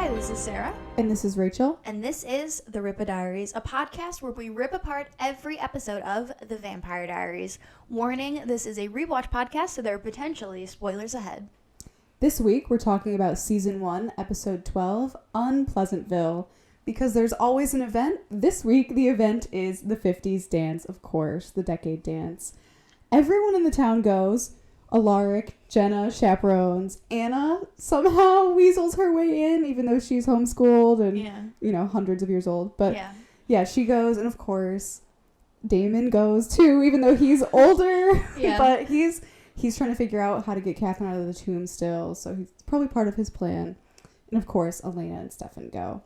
Hi, this is Sarah. And this is Rachel. And this is the Rippah Diaries, a podcast where we rip apart every episode of the Vampire Diaries. Warning, this is a rewatch podcast, so there are potentially spoilers ahead. This week, we're talking about Season 1, Episode 12, Unpleasantville. Because there's always an event. This week, the event is the 50s dance, of course, the decade dance. Everyone in the town goes. Alaric, Jenna, chaperones. Anna somehow weasels her way in, even though she's homeschooled and, hundreds of years old. But yeah, she goes. And of course, Damon goes too, even though he's older. But he's trying to figure out how to get Catherine out of the tomb still. So he's probably part of his plan. And of course, Elena and Stefan go.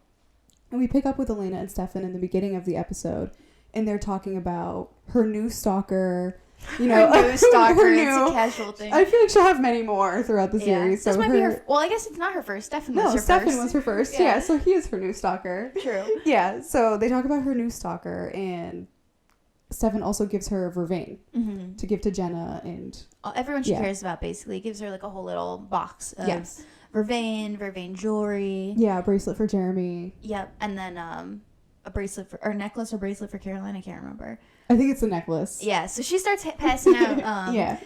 And we pick up with Elena and Stefan in the beginning of the episode. And they're talking about her new stalker. Her new stalker, it's a casual thing. I feel like she'll have many more throughout the series. This might be her... Well, I guess it's not her first. Stefan was her first. Stefan was her first. Yeah, so he is her new stalker. True. Yeah, so they talk about her new stalker, and Stefan also gives her Vervain to give to Jenna and... Everyone she cares about, basically. Gives her, like, a whole little box of Vervain jewelry. Yeah, a bracelet for Jeremy. Yep, and then a bracelet or necklace or bracelet for Caroline, I can't remember. I think it's a necklace. Yeah, so she starts passing out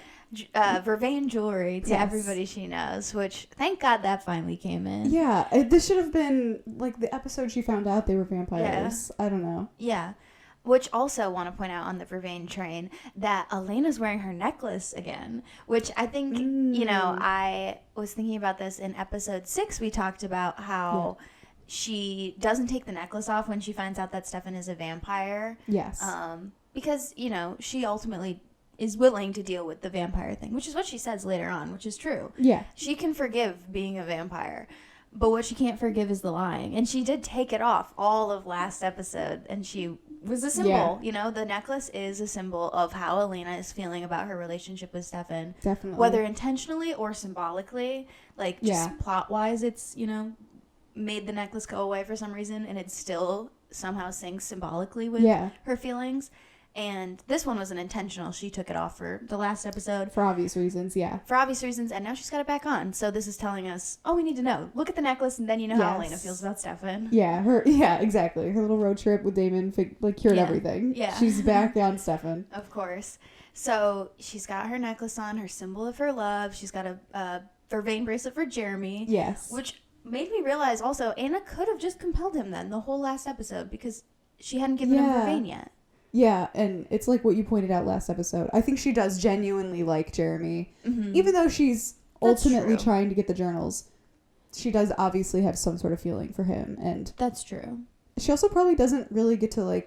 Vervain jewelry to everybody she knows, which thank God that finally came in. Yeah, this should have been like the episode she found out they were vampires. Yeah. I don't know. Yeah, which also want to point out on the Vervain train that Elena's wearing her necklace again, which I think, I was thinking about this in episode 6. We talked about how... Yeah. She doesn't take the necklace off when she finds out that Stefan is a vampire. Yes. Because, she ultimately is willing to deal with the vampire thing, which is what she says later on, which is true. Yeah. She can forgive being a vampire, but what she can't forgive is the lying. And she did take it off all of last episode, and she was a symbol. Yeah. The necklace is a symbol of how Elena is feeling about her relationship with Stefan. Definitely. Whether intentionally or symbolically, like just plot-wise, it's, made the necklace go away for some reason, and it still somehow syncs symbolically with her feelings. And this one wasn't intentional. She took it off for the last episode. For obvious reasons, yeah. For obvious reasons, and now she's got it back on. So this is telling us, we need to know. Look at the necklace, and then you know how Elena feels about Stefan. Yeah, exactly. Her little road trip with Damon cured everything. Yeah. She's back on Stefan. Of course. So she's got her necklace on, her symbol of her love. She's got a Vervain bracelet for Jeremy. Yes. Which made me realize also Anna could have just compelled him then the whole last episode because she hadn't given him Vervain yet. Yeah, and it's like what you pointed out last episode. I think she does genuinely like Jeremy. Mm-hmm. Even though she's ultimately trying to get the journals, she does obviously have some sort of feeling for him. And that's true. She also probably doesn't really get to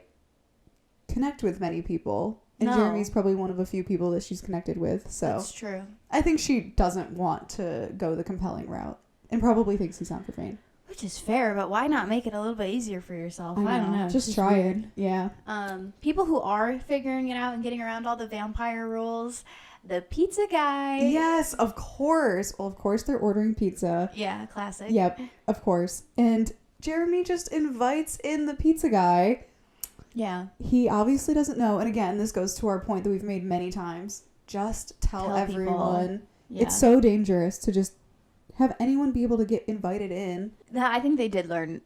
connect with many people. And Jeremy's probably one of a few people that she's connected with. So that's true. I think she doesn't want to go the compelling route. And probably thinks he's not Vervain. Which is fair, but why not make it a little bit easier for yourself? I don't know. Just try it. Yeah. People who are figuring it out and getting around all the vampire rules, the pizza guy. Yes, of course. Well, of course they're ordering pizza. Yeah, classic. Yep, of course. And Jeremy just invites in the pizza guy. Yeah. He obviously doesn't know. And again, this goes to our point that we've made many times. Just tell everyone. Yeah. It's so dangerous to just have anyone be able to get invited in. I think they did learn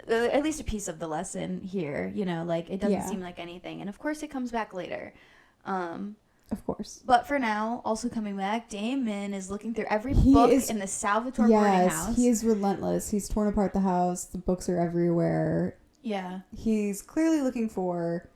at least a piece of the lesson here. It doesn't seem like anything. And of course it comes back later. Of course. But for now, also coming back, Damon is looking through every book in the Salvatore boarding house. He is relentless. He's torn apart the house. The books are everywhere. Yeah. He's clearly looking for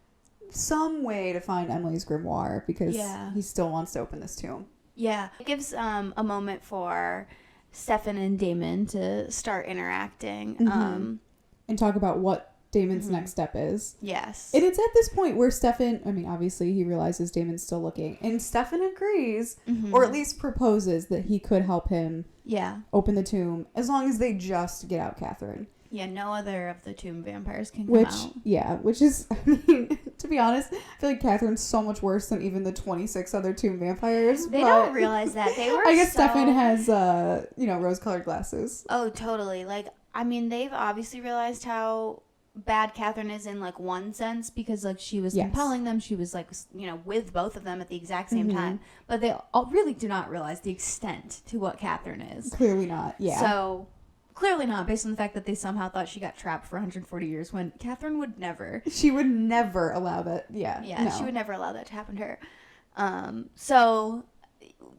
some way to find Emily's grimoire because he still wants to open this tomb. Yeah. It gives a moment for Stefan and Damon to start interacting. And talk about what Damon's next step is. Yes. And it's at this point where Stefan, obviously he realizes Damon's still looking. And Stefan agrees, or at least proposes that he could help him open the tomb as long as they just get out Catherine. Yeah, no other of the tomb vampires can come out. Yeah, which is, to be honest, I feel like Catherine's so much worse than even the 26 other tomb vampires. They don't realize that. They were I guess Stefan has, rose-colored glasses. Oh, totally. They've obviously realized how bad Catherine is in, one sense because, she was compelling them. She was, with both of them at the exact same time. But they all really do not realize the extent to what Catherine is. Clearly not, yeah. So... clearly not, based on the fact that they somehow thought she got trapped for 140 years when Catherine would never. She would never allow that. Yeah. Yeah, no. she would never allow that to happen to her. So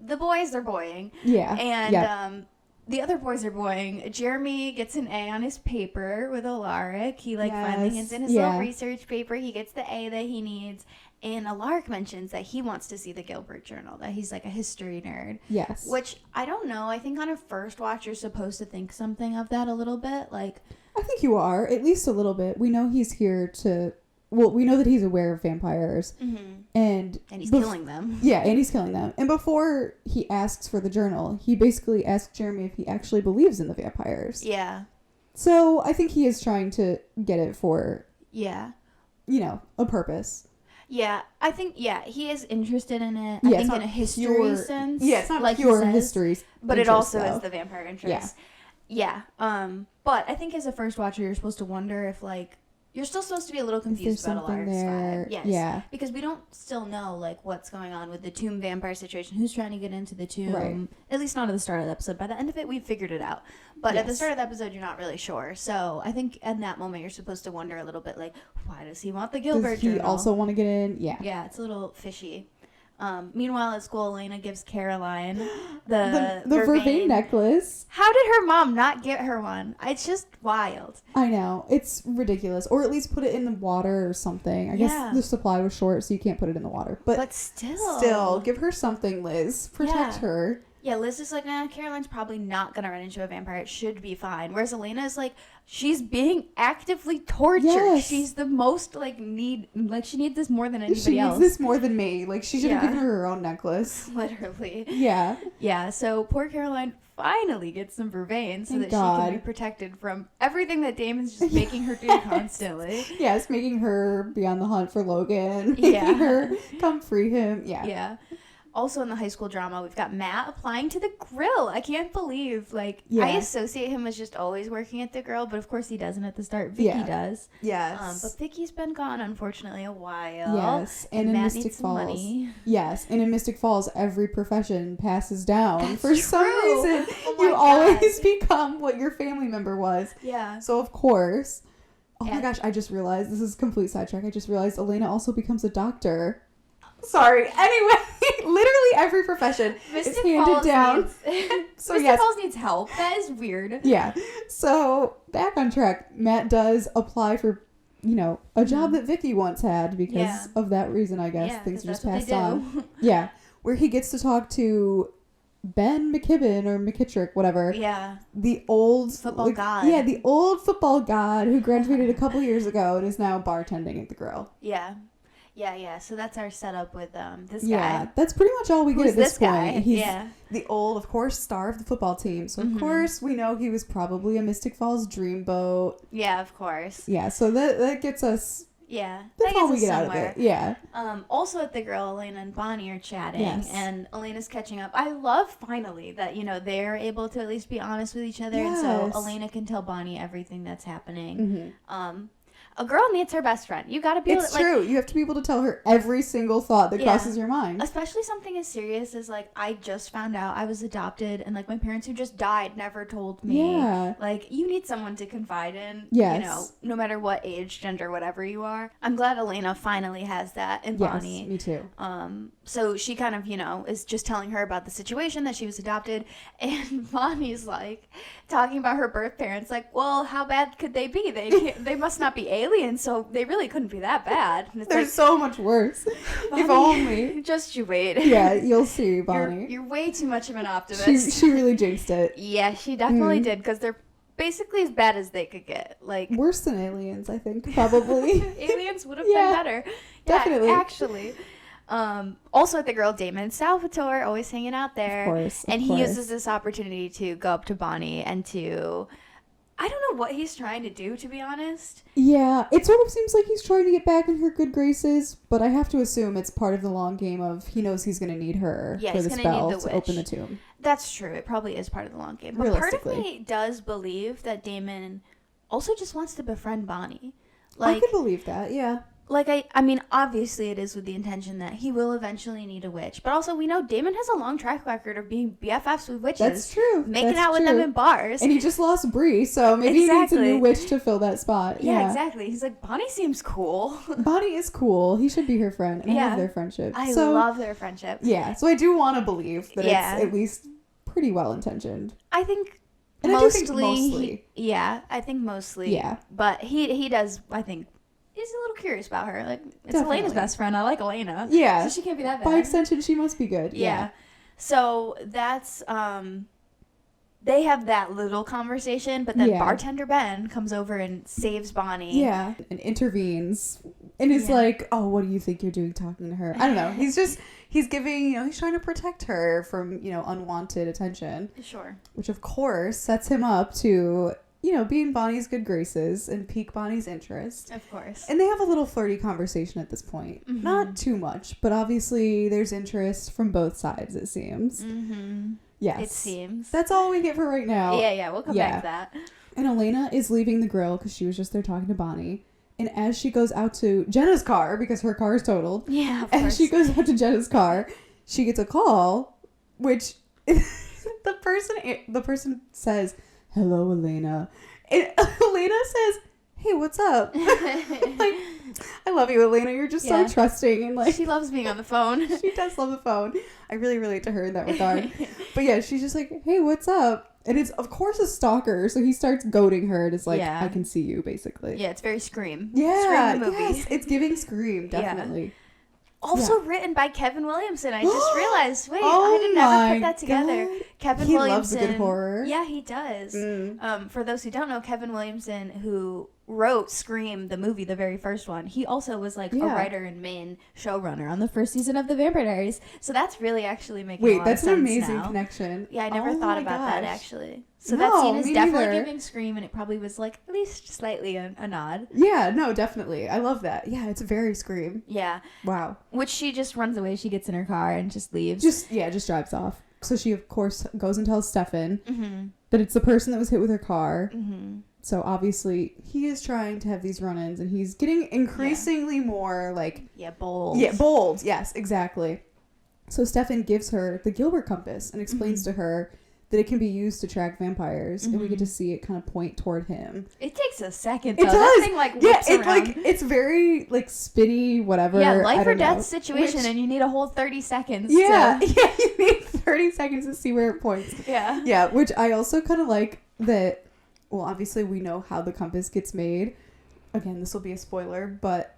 the boys are boying. Yeah. And the other boys are boying. Jeremy gets an A on his paper with Alaric. He finally gets in his little research paper. He gets the A that he needs. And Alaric mentions that he wants to see the Gilbert Journal, that he's like a history nerd. Yes. Which, I don't know. I think on a first watch, you're supposed to think something of that a little bit. Like, I think you are, at least a little bit. We know he's here to... Well, we know that he's aware of vampires. Mm-hmm. And he's killing them. Yeah, and he's killing them. And before he asks for the journal, he basically asks Jeremy if he actually believes in the vampires. Yeah. So I think he is trying to get it for... Yeah. A purpose. Yeah, I think, he is interested in it. I think in a history sense. Yeah, it's not like pure history. But it also is the vampire interest. Yeah. But I think as a first watcher, you're supposed to wonder if, like, you're still supposed to be a little confused about Alaric's vibe. Yes. Yeah. Because we don't still know, like, what's going on with the tomb vampire situation. Who's trying to get into the tomb. Right. At least not at the start of the episode. By the end of it, we've figured it out. But at the start of the episode, you're not really sure. So I think in that moment, you're supposed to wonder a little bit, like, why does he want the Gilbert Journal? Does he also want to get in? Yeah. Yeah, it's a little fishy. Meanwhile, at school, Elena gives Caroline the Vervain necklace. How did her mom not get her one? It's just wild. I know. It's ridiculous. Or at least put it in the water or something. I guess the supply was short, so you can't put it in the water. But still, give her something, Liz. Protect her. Yeah, Liz is like, Caroline's probably not going to run into a vampire. It should be fine. Whereas Elena is like, she's being actively tortured. Yes. She's the most, she needs this more than anybody else. She needs this more than me. Like, she should have given her own necklace. Literally. Yeah. Yeah, so poor Caroline finally gets some Vervain so that she can be protected from everything that Damon's just making her do constantly. Yes, making her be on the hunt for Logan. Making her come free him. Yeah. Yeah. Also in the high school drama, we've got Matt applying to the Grill. I can't believe, I associate him as just always working at the Grill, but of course he doesn't at the start. Vicky does. Yes. But Vicky's been gone, unfortunately, a while. Yes. And in Matt Mystic Falls. Money. Yes. And in Mystic Falls, every profession passes down. For some reason, you always become what your family member was. Yeah. So, of course. Oh my gosh, I just realized, this is a complete sidetrack. I just realized Elena also becomes a doctor. Sorry. Anyway, literally every profession is handed down. Mystic Falls needs help. That is weird. Yeah. So back on track, Matt does apply for, a job that Vicky once had because of that reason, I guess. Things are just passed on. Yeah. Where he gets to talk to Ben McKibben or McKittrick, whatever. Yeah. The old football god. Yeah, the old football god who graduated a couple years ago and is now bartending at the Grill. Yeah. Yeah. So that's our setup with this guy. Yeah, that's pretty much all we get at this point. He's yeah. the old, of course, star of the football team. So, of course, we know he was probably a Mystic Falls dreamboat. Yeah, of course. Yeah, so that gets us... Yeah. That's all we get out of it. Yeah. Also at the Grill, Elena and Bonnie are chatting. Yes. And Elena's catching up. I love, finally, that, they're able to at least be honest with each other. Yes. And so Elena can tell Bonnie everything that's happening. Mm-hmm. A girl needs her best friend. You gotta be able to, It's true. You have to be able to tell her every single thought that crosses your mind. Especially something as serious as, I just found out I was adopted and, my parents who just died never told me. Yeah. You need someone to confide in. Yes. No matter what age, gender, whatever you are. I'm glad Elena finally has that in Bonnie. Yes, me too. So she kind of, is just telling her about the situation that she was adopted. And Bonnie's, talking about her birth parents. Well, how bad could they be? They must not be aliens, so they really couldn't be that bad. They're so much worse. Bonnie, if only. Just you wait. Yeah, you'll see, Bonnie. You're way too much of an optimist. She really jinxed it. Yeah, she definitely did, because they're basically as bad as they could get. Worse than aliens, I think, probably. Aliens would have been better. Definitely. Yeah, actually. Also at the Grill, Damon and Salvatore always hanging out there. Of course. And he uses this opportunity to go up to Bonnie and to... I don't know what he's trying to do, to be honest. Yeah, it sort of seems like he's trying to get back in her good graces, but I have to assume it's part of the long game of he knows he's going to need her for the spell to open the tomb. That's true. It probably is part of the long game. But part of me does believe that Damon also just wants to befriend Bonnie. I could believe that, yeah. like, I mean, obviously it is with the intention that he will eventually need a witch. But also, we know Damon has a long track record of being BFFs with witches. That's true. Making out with them in bars. And he just lost Bree, so maybe he needs a new witch to fill that spot. Yeah, exactly. He's like, Bonnie seems cool. Bonnie is cool. He should be her friend. And I love their friendship. I love their friendship. Yeah, so I do want to believe that it's at least pretty well-intentioned. I think and mostly. I do think mostly. I think mostly. Yeah. But he does, I think, he's a little curious about her. Like, it's Definitely. Elena's best friend. I like Elena. Yeah. So she can't be that bad. By extension, she must be good. Yeah. So that's, they have that little conversation, but then Bartender Ben comes over and saves Bonnie. Yeah. And intervenes. And is like, oh, what do you think you're doing talking to her? I don't know. He's giving, he's trying to protect her from, unwanted attention. Sure. Which, of course, sets him up to, be in Bonnie's good graces and pique Bonnie's interest. Of course. And they have a little flirty conversation at this point. Mm-hmm. Not too much, but obviously there's interest from both sides, it seems. Mm-hmm. Yes. It seems. That's all we get for right now. Yeah, we'll come back to that. And Elena is leaving the grill because she was just there talking to Bonnie. And as she goes out to Jenna's car, because her car is totaled. Yeah, of course. As she goes out to Jenna's car, she gets a call, which the person says, "Hello, Elena." And Elena says, "Hey, what's up?" Like, I love you, Elena. You're just so trusting, and like she loves being on the phone. She does love the phone. I really relate to her in that regard. But yeah, she's just like, "Hey, what's up?" And it's, of course, a stalker. So he starts goading her. And it's like, I can see you, basically. Yeah, it's very Scream. Yeah. Scream the movie. Yes, it's giving Scream, definitely. Yeah. Also written by Kevin Williamson. I just realized. Wait, I did never put that together. God. Kevin he Williamson. Loves a good horror. Yeah, he does. For those who don't know, Kevin Williamson, who wrote Scream, the movie, the very first one, he also was like a writer and main showrunner on the first season of the Vampire Diaries. So that's really actually making a lot of sense an amazing now. Connection. Yeah, I never thought about that actually. So that scene is definitely giving Scream, and it probably was like at least slightly a nod. Yeah, no, definitely. I love that. Yeah, it's very Scream. Yeah. Wow. Which she just runs away. She gets in her car and just leaves. Just drives off. So she, of course, goes and tells Stefan that it's the person that was hit with her car. Mm-hmm. So obviously he is trying to have these run-ins, and he's getting increasingly more like... Yeah, bold. Yeah, bold. Yes, exactly. So Stefan gives her the Gilbert compass and explains to her that it can be used to track vampires, and we get to see it kind of point toward him. It takes a second, though. It does. That thing, like, whips around. It's very, like, spinny, whatever. Yeah, life or death situation, and you need a whole 30 seconds. Yeah, yeah, you need 30 seconds to see where it points. Yeah. Yeah, which I also kind of like that, well, obviously we know how the compass gets made. Again, this will be a spoiler, but...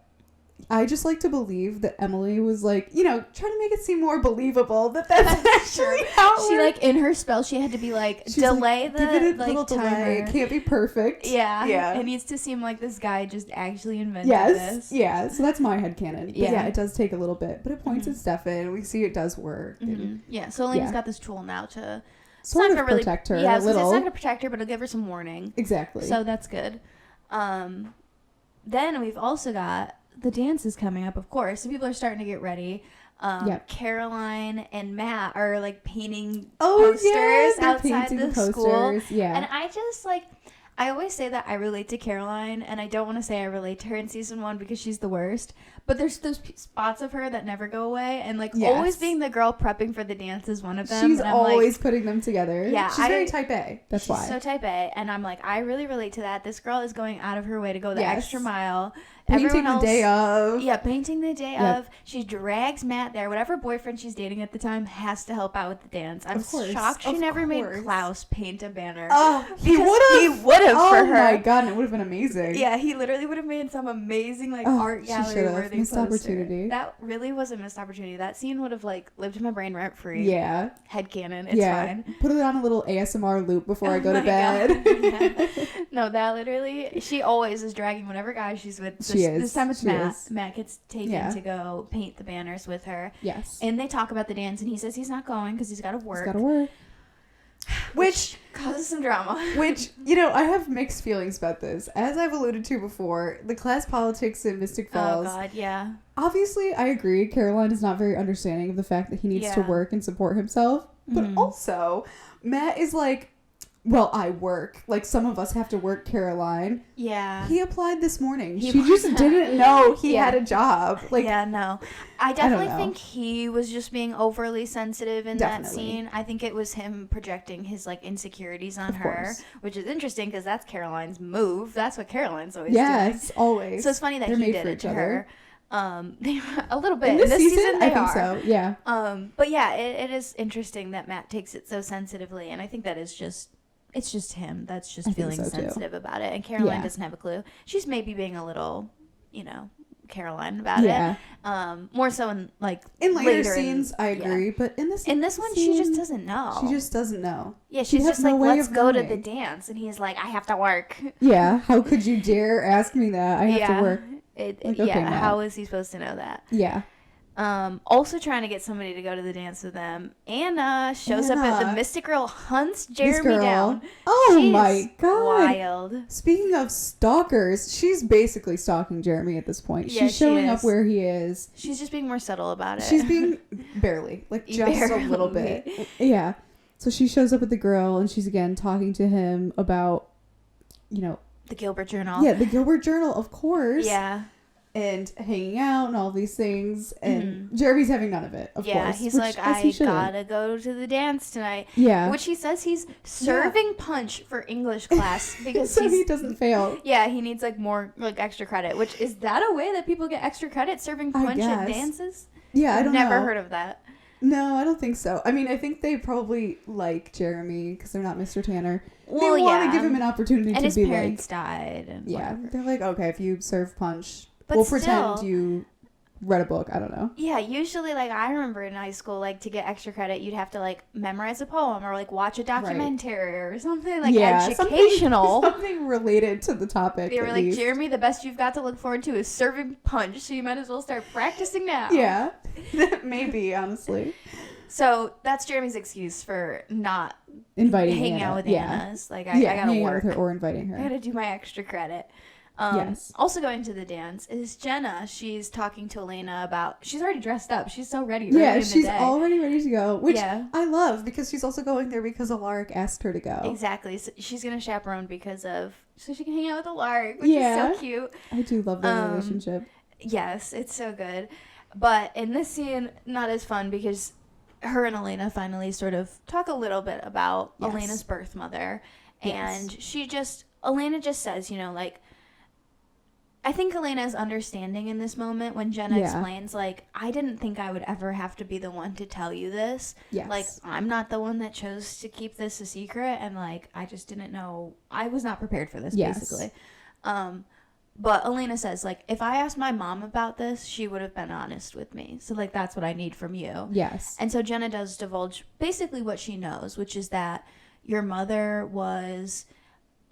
I just like to believe that Emily was like, trying to make it seem more believable that that's actually how it She, works. like, in her spell, she had to be like, She's delay like, the, give it a like, little timer. delay. It can't be perfect. Yeah. Yeah. It needs to seem like this guy just actually invented this. Yeah. So that's my headcanon. But yeah, it does take a little bit. But it points at Stefan. We see it does work. And Yeah. So Elena's got this tool now to... Sort of protect her a little. It's not going to protect her, but it'll give her some warning. Exactly. So that's good. Then we've also got... The dance is coming up, of course. So people are starting to get ready. Caroline and Matt are like painting posters outside the school. Yeah. And I just like, I always say that I relate to Caroline, and I don't want to say I relate to her in season 1 because she's the worst. But there's those spots of her that never go away, and like always being the girl prepping for the dance is one of them. She's always putting them together. Yeah, she's very type A. That's why. She's so type A, and I'm like, I really relate to that. This girl is going out of her way to go the extra mile. Painting the day of. Yeah, painting the day of. She drags Matt there. Whatever boyfriend she's dating at the time has to help out with the dance. I'm shocked she never made Klaus paint a banner. Oh, he would have for her. Oh my god, and it would have been amazing. Yeah, he literally would have made some amazing like art gallery worthy missed opportunity. That really was a missed opportunity. That scene would have like lived in my brain rent free. Yeah. Headcanon. It's fine. Put it on a little ASMR loop before I go to bed. Yeah. No, that literally, she always is dragging whatever guy she's with. This time it's Matt. Matt gets taken to go paint the banners with her. Yes. And they talk about the dance, and he says he's not going because he's got to work. Which causes some drama. Which, I have mixed feelings about this. As I've alluded to before, the class politics in Mystic Falls. Oh, God, yeah. Obviously, I agree. Caroline is not very understanding of the fact that he needs to work and support himself. But also, Matt is like, well, I work. Like, some of us have to work, Caroline. Yeah. He applied this morning. She just didn't know he had a job. Like, yeah, no. I definitely think he was just being overly sensitive in that scene. I think it was him projecting his, like, insecurities on her, which is interesting because that's Caroline's move. That's what Caroline's always doing. Yes, always. So it's funny that he did it to her. A little bit. In this season I think so, yeah. But yeah, it is interesting that Matt takes it so sensitively, and I think that is just... It's just him that's just feeling sensitive about it. And Caroline doesn't have a clue. She's maybe being a little, Caroline about it. More so in, like, in later scenes, I agree. But in this one, she just doesn't know. She just doesn't know. Yeah, she's just like, let's go to the dance. And he's like, I have to work. Yeah, how could you dare ask me that? I have to work. How is he supposed to know that? Yeah. Also trying to get somebody to go to the dance with them. Anna shows up at the Mystic Girl, hunts Jeremy down. Oh my god. Wild. Speaking of stalkers, she's basically stalking Jeremy at this point. Yeah, she's showing up where he is. She's just being more subtle about it. She's being barely. Like, just a little bit. Yeah. So she shows up with the girl and she's again talking to him about, the Gilbert Journal. Yeah, the Gilbert Journal, of course. Yeah. And hanging out and all these things. And Jeremy's having none of it, of course. Yeah, he's like, I gotta go to the dance tonight. Yeah. Which he says he's serving punch for English class because so he doesn't fail. Yeah, he needs, like, more, like, extra credit. Which, is that a way that people get extra credit, serving punch at dances? Yeah, I don't know. Never heard of that. No, I don't think so. I mean, I think they probably like Jeremy because they're not Mr. Tanner. Well, they want to give him an opportunity to be like... And his parents died. And whatever. They're like, okay, if you serve punch... But we'll pretend you read a book. I don't know. Yeah, usually, like, I remember in high school, like, to get extra credit, you'd have to, like, memorize a poem or, like, watch a documentary or something, like, educational. Something related to the topic. They were like, least. Jeremy, the best you've got to look forward to is serving punch, so you might as well start practicing now. Yeah, maybe, honestly. So that's Jeremy's excuse for not hanging out with Anna's. Like, I gotta work. With her or inviting her. I gotta do my extra credit. Yes. Also going to the dance is Jenna. She's talking to Elena about... She's already dressed up. She's so ready. Yeah, she's already ready to go, which I love because she's also going there because Alaric asked her to go. Exactly. So she's going to chaperone so she can hang out with Alaric, which is so cute. I do love their relationship. Yes, it's so good. But in this scene, not as fun because her and Elena finally sort of talk a little bit about Elena's birth mother. And Elena just says, like... I think Elena is understanding in this moment when Jenna explains, like, I didn't think I would ever have to be the one to tell you this. Yes. Like, I'm not the one that chose to keep this a secret, and, like, I just didn't know. I was not prepared for this, basically. But Elena says, like, if I asked my mom about this, she would have been honest with me. So, like, that's what I need from you. Yes. And so Jenna does divulge basically what she knows, which is that your mother was...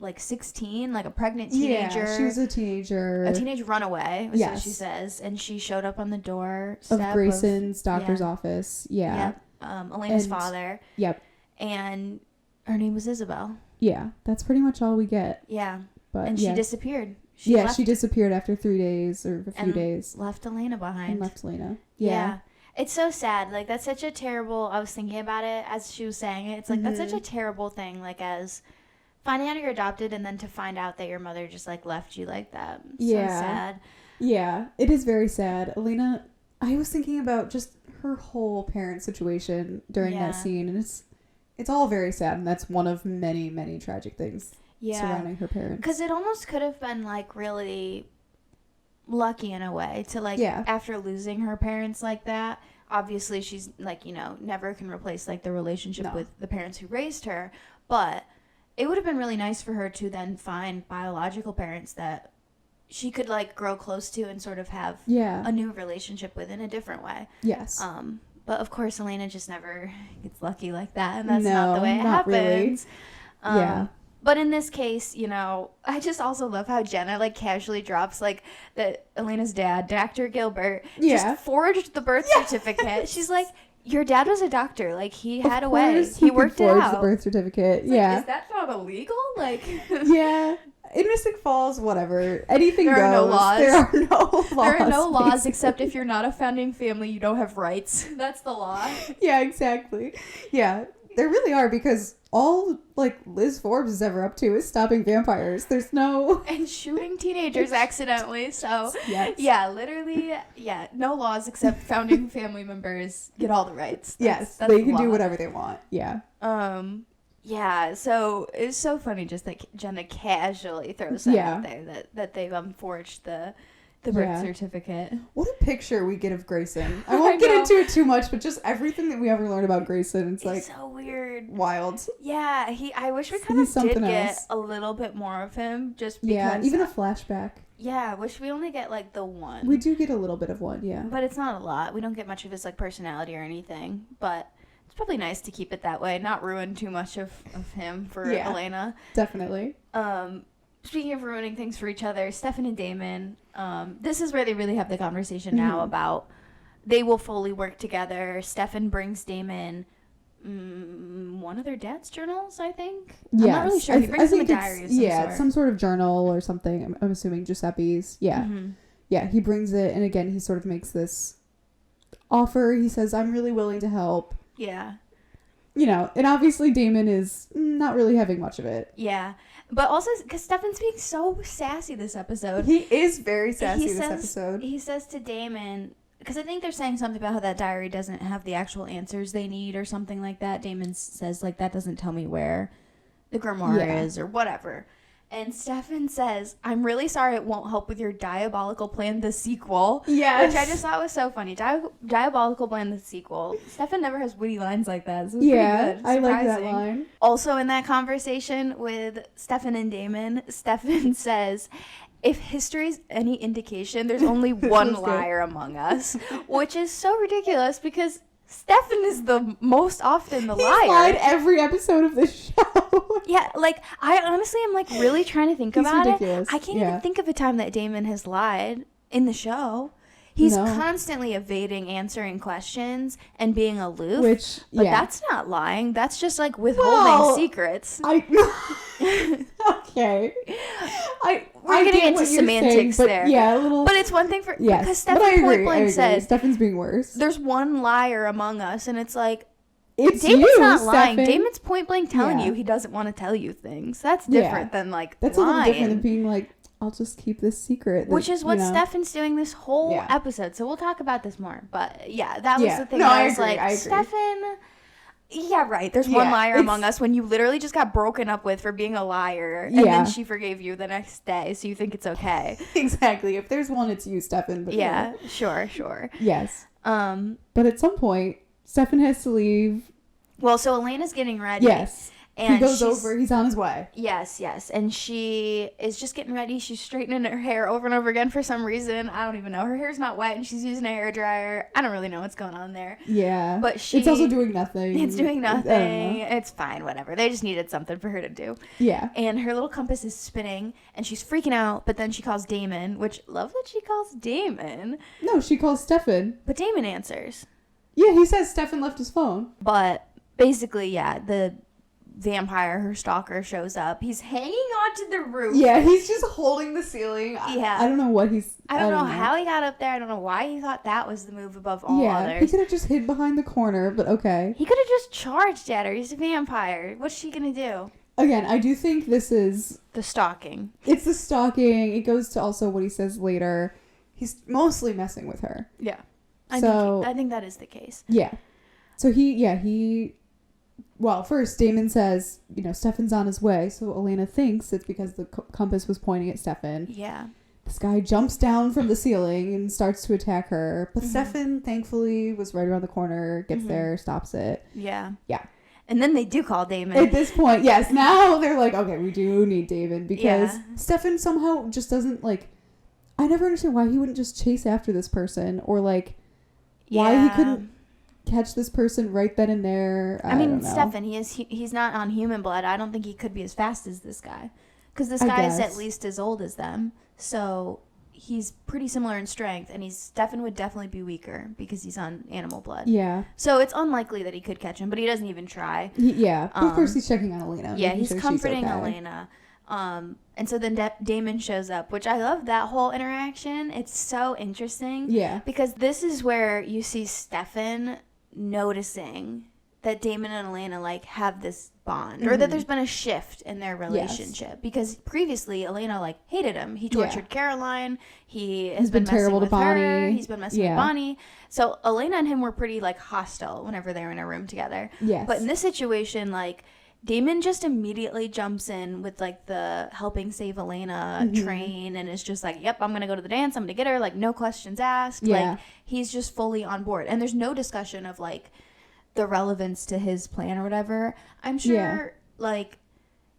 like 16, like a pregnant teenager. Yeah, she was a teenager. A teenage runaway, is what she says. And she showed up on the door of Grayson's doctor's office. Yeah. Yep. Elena's father. Yep. And her name was Isabel. Yeah, that's pretty much all we get. Yeah. But she disappeared. She disappeared after 3 days or a few days. Left Elena behind. And left Elena. Yeah. It's so sad. Like, that's such a terrible... I was thinking about it as she was saying it. It's like, that's such a terrible thing, like, as... finding out you're adopted and then to find out that your mother just, like, left you like that. So sad. Yeah, it is very sad. Elena, I was thinking about just her whole parent situation during that scene, and it's all very sad, and that's one of many, many tragic things surrounding her parents. Because it almost could have been, like, really lucky in a way to, like, after losing her parents like that, obviously she's, like, never can replace, like, the relationship with the parents who raised her, but... it would have been really nice for her to then find biological parents that she could, like, grow close to and sort of have a new relationship with in a different way. Yes. But, of course, Elena just never gets lucky like that, and that's not the way it happens. Really. But in this case, I just also love how Jenna, like, casually drops, like, that Elena's dad, Dr. Gilbert, just forged the birth certificate. She's like... your dad was a doctor. Like, he had a way. He worked it out. The birth certificate. It's like, is that not illegal? Like, yeah. In Mystic Falls, whatever. Anything goes. There are no laws. There are no laws. There are no laws except if you're not a founding family, you don't have rights. That's the law. Yeah, exactly. Yeah. There really are, because all, like, Liz Forbes is ever up to is stopping vampires. There's no... And shooting teenagers accidentally, so... Yes. Yeah, literally, yeah, no laws except founding family members get all the rights. That's they can do whatever they want. Yeah. Yeah, so it's so funny just that Jenna casually throws that out there, that they've forged the birth certificate. What a picture we get of Grayson. I won't get into it too much, but just everything that we ever learn about Grayson, it's like so weird. Wild. Yeah, I wish we kind of did get a little bit more of him, just because. Yeah, even a flashback. Yeah, wish we only get like the one. We do get a little bit of one, yeah. But it's not a lot. We don't get much of his like personality or anything, but it's probably nice to keep it that way, not ruin too much of him for Elena. Definitely. Speaking of ruining things for each other, Stefan and Damon, this is where they really have the conversation now about they will fully work together. Stefan brings Damon one of their dad's journals, I think. Yes. I'm not really sure. He brings them a diary of some sort. It's some sort of journal or something. I'm assuming Giuseppe's. Yeah. Mm-hmm. Yeah, he brings it, and again, he sort of makes this offer. He says, I'm really willing to help. Yeah. You know, and obviously Damon is not really having much of it. Yeah. But also, because Stefan's being so sassy this episode. He is very sassy this episode. He says to Damon, because I think they're saying something about how that diary doesn't have the actual answers they need or something like that. Damon says, like, that doesn't tell me where the grimoire is or whatever. And Stefan says, I'm really sorry it won't help with your diabolical plan, the sequel. Yes. Which I just thought was so funny. Diabolical plan, the sequel. Stefan never has witty lines like that. So it's pretty good. I like that line. Also in that conversation with Stefan and Damon, Stefan says, if history's any indication, there's only one liar among us. Which is so ridiculous because Stefan is the most often the liar. He's lied every episode of this show. Yeah, like, I honestly am, like, really trying to think about ridiculous. it. I can't even think of a time that Damon has lied in the show. He's constantly evading answering questions and being aloof. But that's not lying. That's just, like, withholding secrets. Okay. We're getting into semantics there. Yeah, a little. But it's one thing for... Yes, because Stefan point blank said... Stefan's being worse. There's one liar among us, and it's like... It's Damon's not Stefan. lying. Damon's point blank telling you he doesn't want to tell you things. That's different than, like, that's lying. A little different than being like, I'll just keep this secret. Which is what Stefan's doing this whole episode. So we'll talk about this more. But, that was the thing. No, I was like, Stefan... Yeah, right. There's one liar among us when you literally just got broken up with for being a liar. And then she forgave you the next day, so you think it's okay. Exactly. If there's one, it's you, Stefan. But sure. Yes. But at some point, Stefan has to leave. Well, so Elena's getting ready. Yes. And he goes over. He's on his way. Yes. And she is just getting ready. She's straightening her hair over and over again for some reason. I don't even know. Her hair's not wet, and she's using a hairdryer. I don't really know what's going on there. Yeah. But it's also doing nothing. It's doing nothing. It's fine. Whatever. They just needed something for her to do. Yeah. And her little compass is spinning, and she's freaking out. But then she calls Damon, which love that she calls Damon. No, she calls Stefan. But Damon answers. Yeah, he says Stefan left his phone. But basically, the vampire, her stalker, shows up. He's hanging onto the roof. Yeah, he's just holding the ceiling. Yeah. I don't know what I don't know how he got up there. I don't know why he thought that was the move above all others. He could have just hid behind the corner, but okay. He could have just charged at her. He's a vampire. What's she gonna do? Again, I do think this is... the stalking. It's the stalking. It goes to also what he says later. He's mostly messing with her. Yeah. I think that is the case. Yeah. So he... Well, first, Damon says, Stefan's on his way. So Elena thinks it's because the compass was pointing at Stefan. Yeah. This guy jumps down from the ceiling and starts to attack her. But Stefan, thankfully, was right around the corner, gets there, stops it. Yeah. Yeah. And then they do call Damon. At this point, yes. Now they're like, okay, we do need Damon. Because Stefan somehow just doesn't, like... I never understand why he wouldn't just chase after this person. Or, like, why he couldn't... catch this person right then and there. I mean, Stefan, he's not on human blood. I don't think he could be as fast as this guy, because this guy is at least as old as them. So he's pretty similar in strength, and Stefan would definitely be weaker because he's on animal blood. Yeah. So it's unlikely that he could catch him, but he doesn't even try. But of course he's checking on Elena. Yeah, he's comforting Elena. And so then Damon shows up, which I love that whole interaction. It's so interesting. Yeah. Because this is where you see Stefan noticing that Damon and Elena like have this bond, or that there's been a shift in their relationship, because previously Elena like hated him. He tortured Caroline. He's been terrible to Bonnie. He's been messing with Bonnie. So Elena and him were pretty like hostile whenever they were in a room together. Yes. But in this situation, like Damon just immediately jumps in with like the helping save Elena train, and is just like, yep, I'm gonna go to the dance, I'm gonna get her, like no questions asked. Like he's just fully on board, and there's no discussion of like the relevance to his plan or whatever. I'm sure like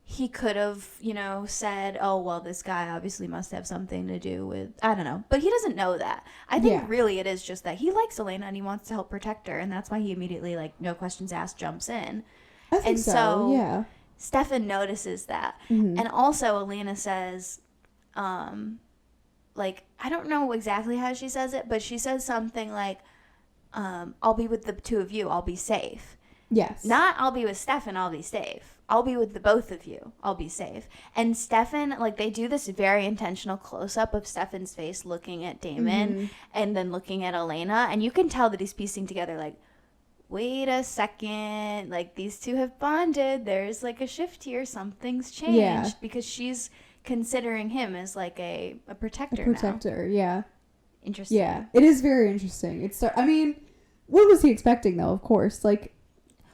he could have, you know, said, oh well, this guy obviously must have something to do with, I don't know, but he doesn't know that. I think really it is just that he likes Elena and he wants to help protect her, and that's why he immediately, like, no questions asked, jumps in. I think so. Stefan notices that. And also Elena says, like, I don't know exactly how she says it, but she says something like, I'll be with the two of you, I'll be safe. Yes. Not I'll be with Stefan, I'll be safe. I'll be with the both of you, I'll be safe. And Stefan, like, they do this very intentional close-up of Stefan's face looking at Damon and then looking at Elena, and you can tell that he's piecing together, like, wait a second, like, these two have bonded, there's like a shift here, something's changed, because she's considering him as like a protector now. Interesting. Yeah, it is very interesting. I mean, what was he expecting though? Of course, like,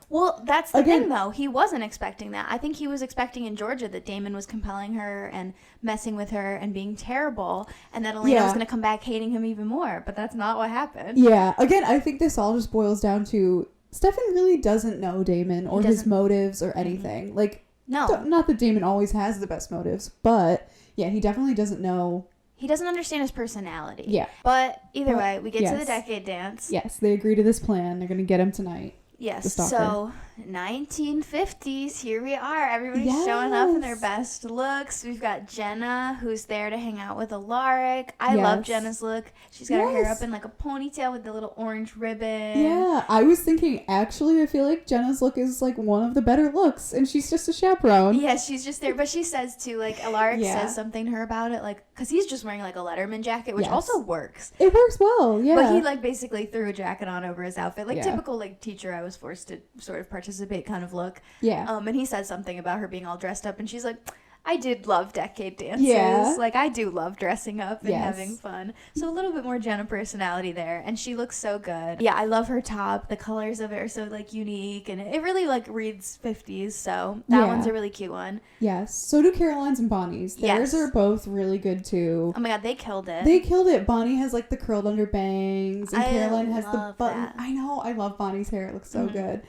well, that's the thing though, he wasn't expecting that. I think he was expecting in Georgia that Damon was compelling her and messing with her and being terrible, and that Elena was going to come back hating him even more, but that's not what happened. Yeah, again, I think this all just boils down to Stefan really doesn't know Damon or his motives or anything. Like, no, not that Damon always has the best motives, but yeah, he definitely doesn't know. He doesn't understand his personality. Yeah. But either way, we get to the decade dance. Yes, they agree to this plan. They're going to get him tonight. Yes, so 1950s, here we are. Everybody's showing up in their best looks. We've got Jenna, who's there to hang out with Alaric. I love Jenna's look. She's got her hair up in like a ponytail with the little orange ribbon. Yeah, I was thinking, actually, I feel like Jenna's look is like one of the better looks, and she's just a chaperone. Yeah, she's just there. But she says too, like, Alaric says something to her about it, like, because he's just wearing like a Letterman jacket, which also works. It works well, yeah. But he like basically threw a jacket on over his outfit, like typical like teacher I was forced to sort of participate kind of look. Yeah. And he said something about her being all dressed up, and she's like, I did love decade dances. Yeah. Like, I do love dressing up and having fun. So a little bit more Jenna personality there, and she looks so good. Yeah, I love her top. The colors of it are so like unique, and it really like reads 50s. So that one's a really cute one. Yes. So do Caroline's and Bonnie's. Theirs are both really good too. Oh my god, they killed it. They killed it. Bonnie has like the curled under bangs, and Caroline has the button. That. I know. I love Bonnie's hair. It looks so good.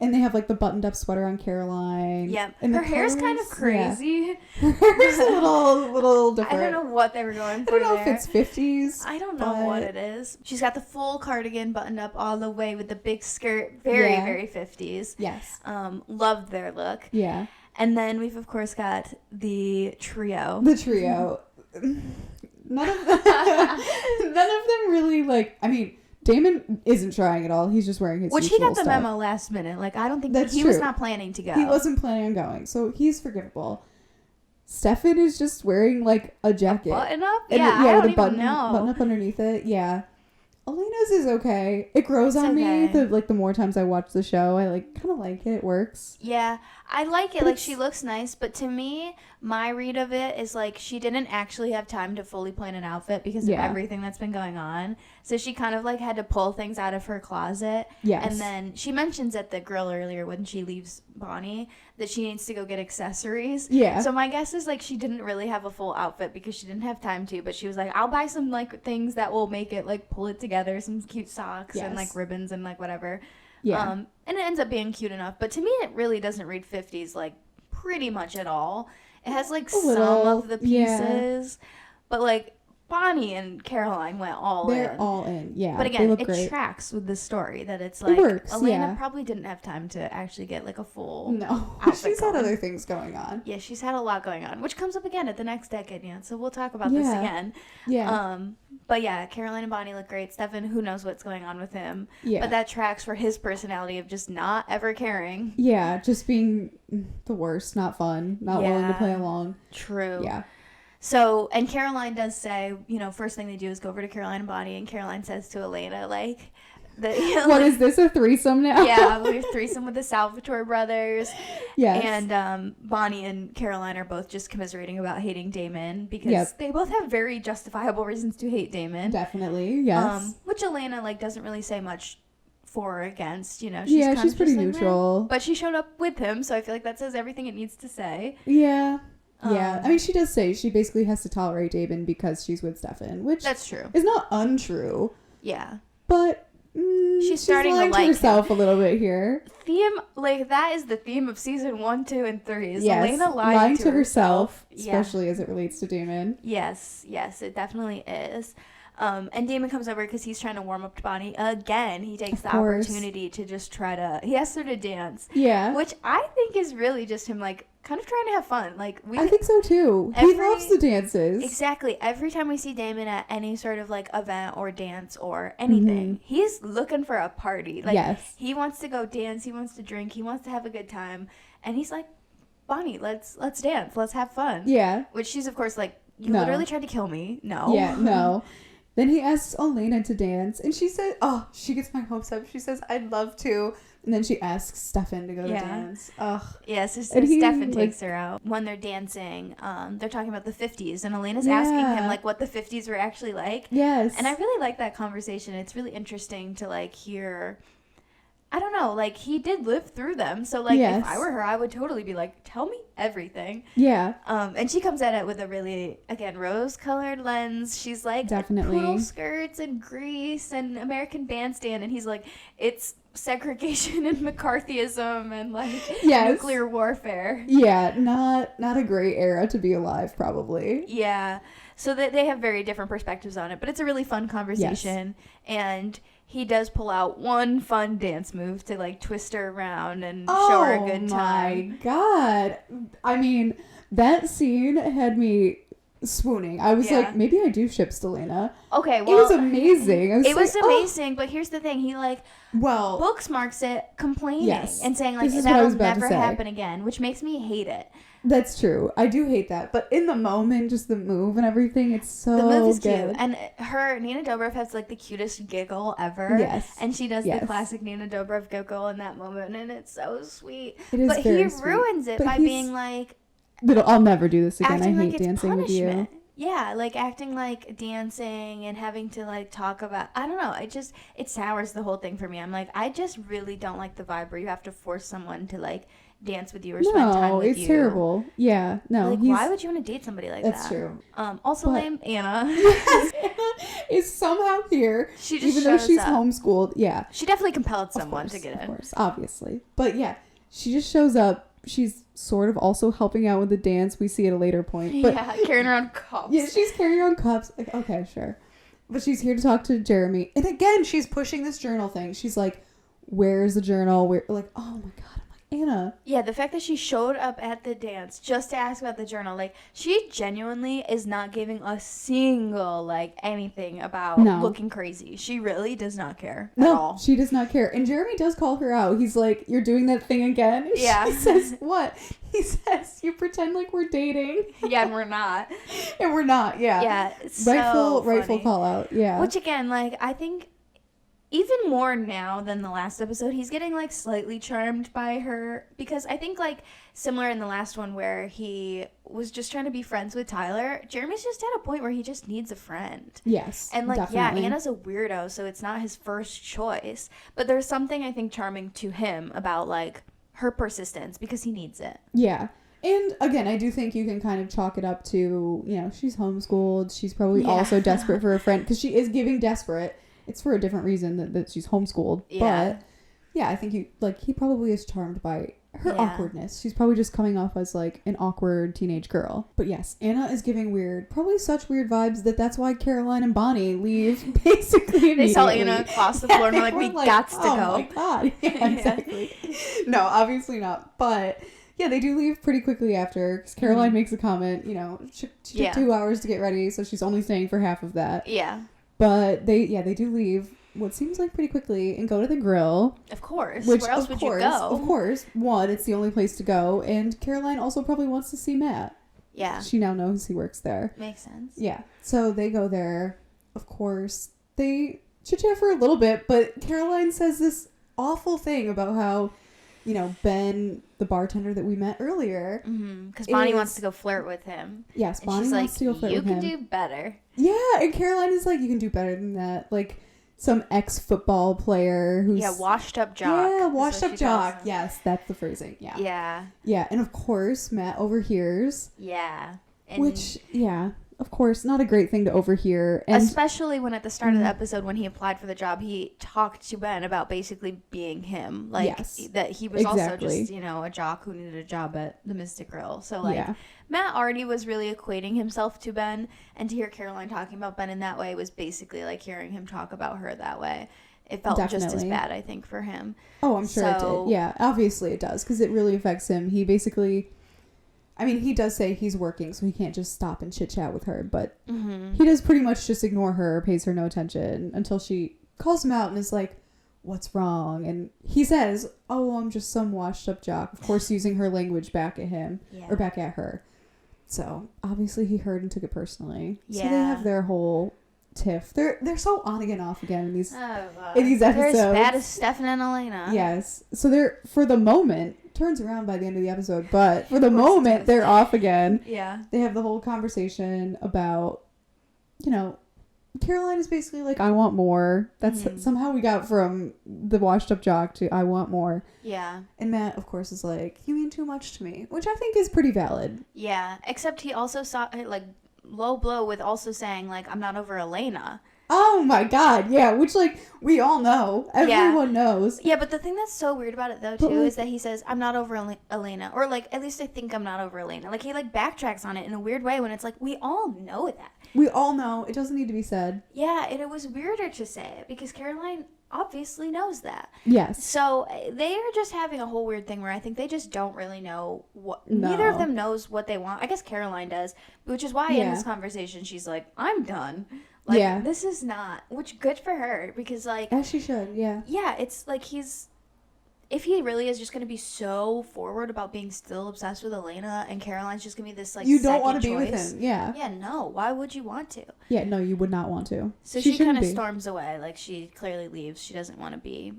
And they have like the buttoned up sweater on Caroline. Yep. And her hair's kind of crazy. Her hair's a little different. I don't know what they were going for. I don't know if it's 50s. I don't know what it is. She's got the full cardigan buttoned up all the way with the big skirt. Very, very 50s. Yes. Loved their look. Yeah. And then we've of course got the trio. The trio. None of them really like. I mean, Damon isn't trying at all. He's just wearing his Which he got the stuff. memo last minute. Like, I don't think That's he true. was not planning to go. He wasn't planning on going, so he's forgivable. Stefan is just wearing like a jacket. Button up? And I don't with a even know. button up underneath it. Yeah. Elena's is okay. It grows on me. The more times I watch the show, I like kind of like it. It works. Yeah, I like it. But like, she looks nice, but to me, my read of it is like she didn't actually have time to fully plan an outfit because of everything that's been going on. So she kind of like had to pull things out of her closet. Yes. And then she mentions at the grill earlier when she leaves Bonnie that she needs to go get accessories. Yeah. So my guess is like she didn't really have a full outfit because she didn't have time to, but she was like, I'll buy some like things that will make it like pull it together, some cute socks and like ribbons and like whatever. Yeah. And it ends up being cute enough, but to me it really doesn't read 50s like pretty much at all. It has like some of the pieces, but like Bonnie and Caroline went all in. They're all in, yeah. But again, it great. tracks with the story that it's like it works, Elena probably didn't have time to actually get like a full she's had other things going on. Yeah, she's had a lot going on, which comes up again at the next decade, so we'll talk about this again. Yeah. But yeah, Caroline and Bonnie look great. Stefan, who knows what's going on with him. Yeah. But that tracks for his personality of just not ever caring. Yeah, just being the worst, not fun, not willing to play along. True. Yeah. So, and Caroline does say, first thing they do is go over to Caroline and Bonnie, and Caroline says to Elena, like, What is this, a threesome now? Yeah, we have threesome with the Salvatore brothers. Yes. And Bonnie and Caroline are both just commiserating about hating Damon because they both have very justifiable reasons to hate Damon. Definitely, yes. Which Elena doesn't really say much for or against, she's she's pretty neutral. But she showed up with him, so I feel like that says everything it needs to say. Yeah. Yeah, I mean, she does say she basically has to tolerate Damon because she's with Stefan, which that's true. Is not untrue. Yeah. But she's starting lying to like herself him. A little bit here. That is the theme of season 1, 2, and 3. Is yes, Elena lying to herself, especially as it relates to Damon. Yes, it definitely is. And Damon comes over because he's trying to warm up to Bonnie again. He takes the opportunity to just he asks her to dance. Yeah. Which I think is really just him kind of trying to have fun. I think so too. He loves the dances. Exactly. Every time we see Damon at any sort of event or dance or anything, he's looking for a party. Yes. He wants to go dance. He wants to drink. He wants to have a good time. And he's like, Bonnie, let's dance. Let's have fun. Yeah. Which she's of course you literally tried to kill me. No. Yeah. No. Then he asks Elena to dance, and she says, she gets my hopes up. She says, I'd love to. And then she asks Stefan to go to dance. Ugh. Yeah, so Stefan takes her out. When they're dancing, they're talking about the 50s, and Elena's asking him, what the 50s were actually like. Yes. And I really like that conversation. It's really interesting to, hear... I don't know, he did live through them. So, if I were her, I would totally be tell me everything. Yeah. And she comes at it with a really, again, rose-colored lens. She's definitely poodle skirts and Grease and American Bandstand. And he's it's segregation and McCarthyism and, nuclear warfare. Yeah, not a great era to be alive, probably. Yeah. So they have very different perspectives on it. But it's a really fun conversation. Yes. And... he does pull out one fun dance move to twist her around and show her a good time. Oh my god. I mean, that scene had me swooning. I was maybe I do ship Elena. Okay, well. It was amazing. It was amazing, but here's the thing. He bookmarks it complaining and saying that'll never happen again, which makes me hate it. That's true. I do hate that. But in the moment, just the move and everything, it's so good. The move is cute. And Nina Dobrev has, the cutest giggle ever. Yes. And she does the classic Nina Dobrev giggle in that moment, and it's so sweet. It is very sweet. But he ruins it by being I'll never do this again. I hate dancing punishment. With you. Yeah, acting dancing and having to talk about, I don't know, it sours the whole thing for me. I'm I just really don't like the vibe where you have to force someone to dance with you or spend time with you. No, it's terrible. Yeah, no. Why would you want to date somebody like that? That's true. Also named Anna. Yes, Anna is somehow here. She just even though she's homeschooled. Yeah. She definitely compelled someone to get in. Of course, obviously. But yeah, she just shows up. She's sort of also helping out with the dance. We see at a later point. But carrying around cups. Yeah, she's carrying around cups. Okay, sure. But she's here to talk to Jeremy. And again, she's pushing this journal thing. She's where's the journal? Oh my God. Anna. Yeah, the fact that she showed up at the dance just to ask about the journal, she genuinely is not giving a single, anything about looking crazy. She really does not care at all. She does not care. And Jeremy does call her out. He's you're doing that thing again? Yeah. She says, what? He says, you pretend like we're dating. Yeah, and we're not. And we're not, yeah. Yeah, it's rightful call out, yeah. Which, again, I think... even more now than the last episode, he's getting slightly charmed by her because I think similar in the last one where he was just trying to be friends with Tyler, Jeremy's just at a point where he just needs a friend. Yes, and definitely. Anna's a weirdo, so it's not his first choice, but there's something I think charming to him about her persistence because he needs it. Yeah. And again, I do think you can kind of chalk it up to, she's homeschooled. She's probably also desperate for a friend because she is giving desperate. It's for a different reason that she's homeschooled. Yeah. But, yeah, I think he probably is charmed by her awkwardness. She's probably just coming off as, an awkward teenage girl. But, yes, Anna is giving probably such weird vibes that's why Caroline and Bonnie leave basically immediately. They saw Anna across the floor and were we gots to go. Oh, my God. Yeah, exactly. No, obviously not. But... yeah, they do leave pretty quickly after because Caroline makes a comment, she took 2 hours to get ready, so she's only staying for half of that. Yeah. But they do leave what seems pretty quickly and go to the grill. Of course. Where else would you go? Of course. One, it's the only place to go. And Caroline also probably wants to see Matt. Yeah. She now knows he works there. Makes sense. Yeah. So they go there. Of course. They chit-chat for a little bit, but Caroline says this awful thing about how, Ben, the bartender that we met earlier. Because Bonnie wants to go flirt with him. Yes, Bonnie wants to go flirt with him. You can do better. Yeah, and Caroline is like, you can do better than that. Like, some ex-football player who's... Yeah, washed up jock. Yeah, washed up jock. Yes, that's the phrasing. Yeah. Yeah. Yeah, and of course, Matt overhears. Yeah. Which, of course, not a great thing to overhear. And especially when at the start of the episode, when he applied for the job, he talked to Ben about basically being him. Like, that he was also just, a jock who needed a job at the Mystic Grill. So, Matt already was really equating himself to Ben, and to hear Caroline talking about Ben in that way was basically like hearing him talk about her that way. It felt just as bad, I think, for him. Oh, I'm sure it did. Yeah, obviously it does, because it really affects him. He basically... I mean, he does say he's working, so he can't just stop and chit-chat with her, but he does pretty much just ignore her, pays her no attention, until she calls him out and is like, what's wrong? And he says, oh, I'm just some washed-up jock, of course using her language back at him, or back at her. So, obviously he heard and took it personally. Yeah. So they have their whole tiff. They're so on again, off again in these episodes. They're as bad as Stefan and Elena. Yes. So they're, for the moment... turns around by the end of the episode, but for the moment they're off again. Yeah. They have the whole conversation about, Caroline is basically like, I want more. That's somehow we got from the washed up jock to I want more. Yeah. And Matt, of course, is like, you mean too much to me, which I think is pretty valid. Yeah. Except he also saw low blow with also saying I'm not over Elena. Oh my god, yeah, which we all know. Everyone knows. Yeah, but the thing that's so weird about it though too is that he says, I'm not over Elena, or at least I think I'm not over Elena. He backtracks on it in a weird way when it's we all know that. We all know. It doesn't need to be said. Yeah, and it was weirder to say it because Caroline obviously knows that. Yes. So they are just having a whole weird thing where I think they just don't really know what. No. Neither of them knows what they want. I guess Caroline does, which is why in this conversation she's like, I'm done. This is not, which good for her because as she should, yeah. Yeah, it's if he really is just going to be so forward about being still obsessed with Elena and Caroline's just going to be this you don't want to be with him, yeah. Yeah, no, why would you want to? Yeah, no, you would not want to. So she kind of storms away, she clearly leaves. She doesn't want to be,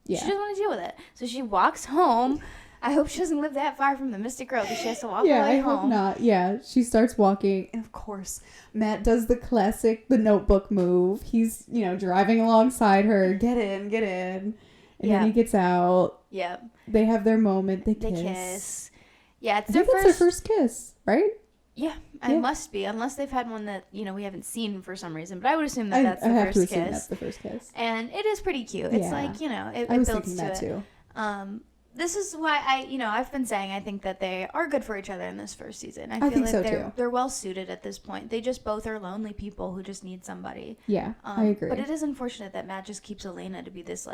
she doesn't want to deal with it. So she walks home. I hope she doesn't live that far from the Mystic Grove because she has to walk away home. Yeah, I hope not. Yeah, she starts walking. And, of course, Matt does the classic, the notebook move. He's, driving alongside her. Get in. And then he gets out. Yeah. They have their moment. They kiss. Yeah, it's their first kiss, right? Yeah, it must be. Unless they've had one that, we haven't seen for some reason. But I would assume that's the first kiss. That's the first kiss. And it is pretty cute. It's it I was builds thinking to that it. Too. This is why I've been saying I think that they are good for each other in this first season. I feel think so too. They're well suited at this point. They just both are lonely people who just need somebody. Yeah, I agree. But it is unfortunate that Matt just keeps Elena to be this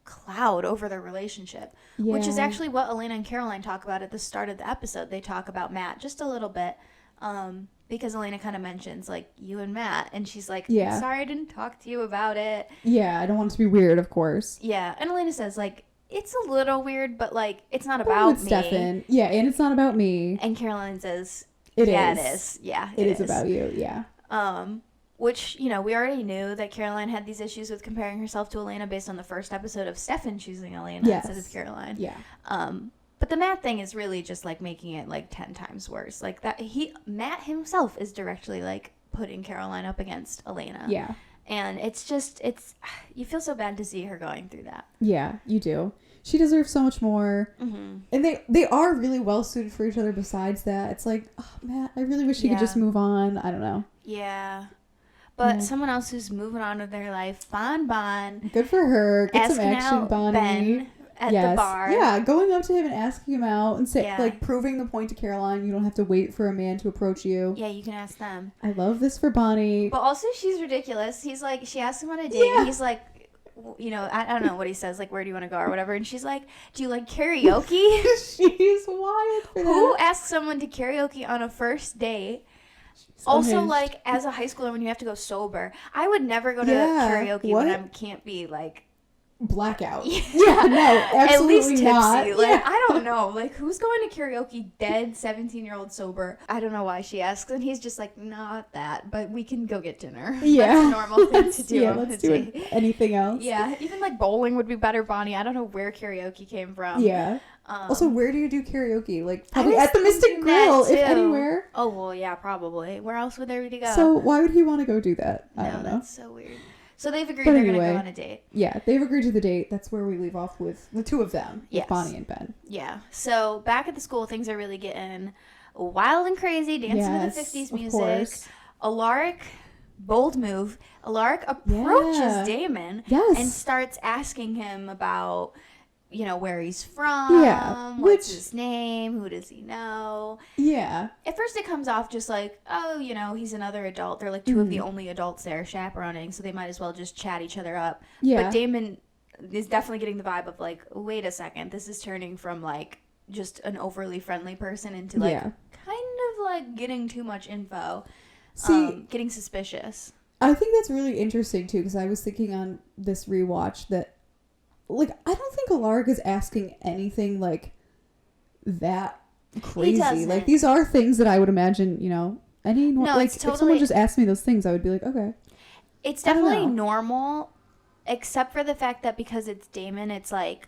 cloud over their relationship, which is actually what Elena and Caroline talk about at the start of the episode. They talk about Matt just a little bit. Because Elena kind of mentions you and Matt, and she's like, sorry I didn't talk to you about it. Yeah, I don't want it to be weird, of course. Yeah, and Elena says it's a little weird, but it's not about me. Stefan. Yeah, and it's not about me. And Caroline says, it is. Yeah, it is about you. Yeah. Which, we already knew that Caroline had these issues with comparing herself to Elena based on the first episode of Stefan choosing Elena instead of Caroline. Yeah. But the Matt thing is really just making it 10 times worse. Matt himself is directly putting Caroline up against Elena. Yeah. And it's you feel so bad to see her going through that. Yeah, you do. She deserves so much more. Mm-hmm. And they are really well suited for each other besides that. It's Matt, I really wish he could just move on. I don't know. Yeah. But someone else who's moving on with their life, Bon. Good for her. Get some action, Bonnie. Ben at the bar. Yeah, going up to him and asking him out and say, proving the point to Caroline, you don't have to wait for a man to approach you. Yeah, you can ask them. I love this for Bonnie. But also she's ridiculous. He's she asks him on a date and he's I don't know what he says, where do you want to go or whatever. And she's like, do you like karaoke? She's wild for that. Who asks someone to karaoke on a first date? Also, as a high schooler when you have to go sober, I would never go to karaoke when I can't be blackout. Yeah, no, absolutely at least tipsy. not. Like, Yeah. I don't know. Like, who's going to karaoke dead 17-year-old sober? I don't know why she asks. And he's just like, not that, but we can go get dinner. Yeah. That's a normal thing to do. Yeah, on a let's do date. anything else. Yeah, even like bowling would be better, Bonnie. I don't know where karaoke came from. Yeah. Also, where do you do karaoke? Like, probably was at the Mystic thinking that Grill, if too. anywhere. Oh, well, yeah, probably. Where else would there be to go? So why would he want to go do that? I don't know. That's so weird. So they've agreed But they're anyway, going to go on a date. Yeah, they've agreed to the date. That's where we leave off with the two of them, Yes. with Bonnie and Ben. Yeah. So back at the school, things are really getting wild and crazy, dancing to the 50s music. Course. Alaric, bold move. Alaric approaches Damon and starts asking him about, you know, where he's from, what's his name, who does he know. Yeah. At first it comes off just like, oh, you know, he's another adult. They're like two of the only adults there chaperoning, so they might as well just chat each other up. Yeah. But Damon is definitely getting the vibe of like, wait a second, this is turning from like just an overly friendly person into like kind of like getting too much info. See, getting suspicious. I think that's really interesting too, because I was thinking on this rewatch that, like, I don't think Alaric is asking anything like that crazy. Like, these are things that I would imagine, you know, like if someone just asked me those things, I would be like, okay. It's definitely normal, except for the fact that because it's Damon, it's like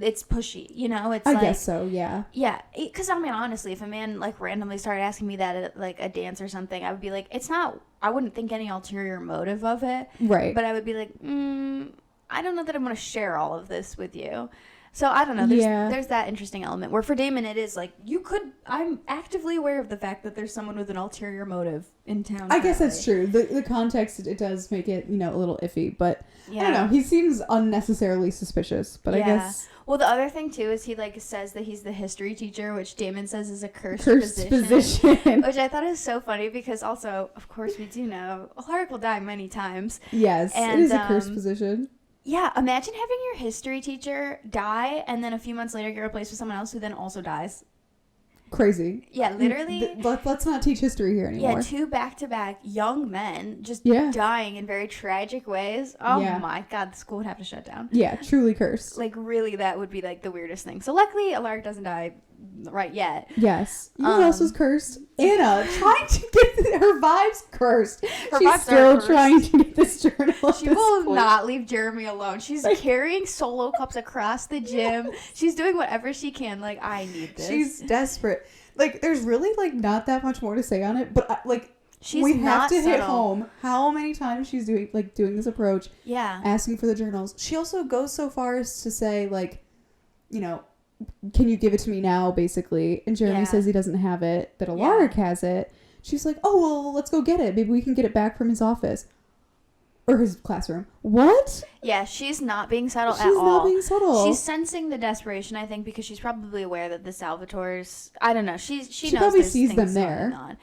it's pushy, you know? It's I guess so, yeah. Yeah, because I mean, honestly, if a man like randomly started asking me that at like a dance or something, I would be like, it's not. I wouldn't think any ulterior motive of it, right? But I would be like, I don't know that I'm going to share all of this with you. So I don't know. There's that interesting element where for Damon it is like I'm actively aware of the fact that there's someone with an ulterior motive in town. I guess that's true. The context, it does make it, you know, a little iffy, but I don't know. He seems unnecessarily suspicious, but I guess. Well, the other thing too is he like says that he's the history teacher, which Damon says is a cursed position. Which I thought is so funny because also, of course, we do know Alaric will die many times. Yes, and, it is a cursed position. Yeah, imagine having your history teacher die and then a few months later get replaced with someone else who then also dies. Crazy. Yeah, literally. Let's not teach history here anymore. Yeah, two back-to-back young men just dying in very tragic ways. Oh my God, the school would have to shut down. Yeah, truly cursed. Like, really, that would be like the weirdest thing. So luckily, Alaric doesn't die right yet. Yes. You know who else was cursed? Anna, trying to get her vibes cursed. She's still trying to get this journal. She will not leave Jeremy alone. She's carrying solo cups across the gym. She's doing whatever she can. Like, I need this. She's desperate. Like, there's really, like, not that much more to say on it, but, like, we have to hit home how many times she's doing this approach. Yeah. Asking for the journals. She also goes so far as to say, like, you know, can you give it to me now, basically? And Jeremy says he doesn't have it, that Alaric has it. She's like, oh, well, let's go get it. Maybe we can get it back from his office. Or his classroom. What? Yeah, she's not being subtle at all. She's not being subtle. She's sensing the desperation, I think, because she's probably aware that the Salvatores, I don't know, she knows probably there's sees things them there. going on.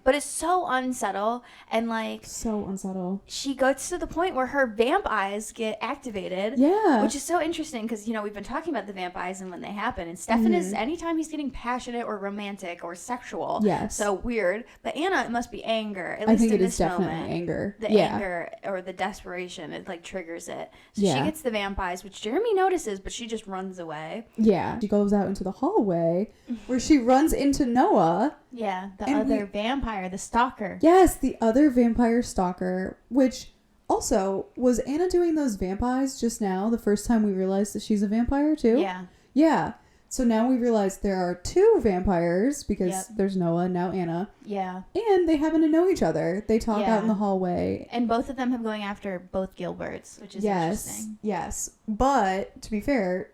But it's so unsubtle and like so unsubtle. She goes to the point where her vamp eyes get activated. Yeah. Which is so interesting because, you know, we've been talking about the vamp eyes and when they happen. And Stefan is, anytime he's getting passionate or romantic or sexual. Yes. So weird. But Anna, it must be anger. At I least think in it this is definitely moment, anger. The anger or the desperation, it like triggers it. So she gets the vamp eyes, which Jeremy notices, but she just runs away. Yeah. She goes out into the hallway where she runs into Noah. Yeah, the other vampire, the stalker. Yes, the other vampire stalker, which also, was Anna doing those vamp eyes just now, the first time we realized that she's a vampire too? Yeah. Yeah. So now we realize there are two vampires because there's Noah and now Anna. Yeah. And they happen to know each other. They talk out in the hallway. And both of them have going after both Gilberts, which is interesting. Yes. But, to be fair,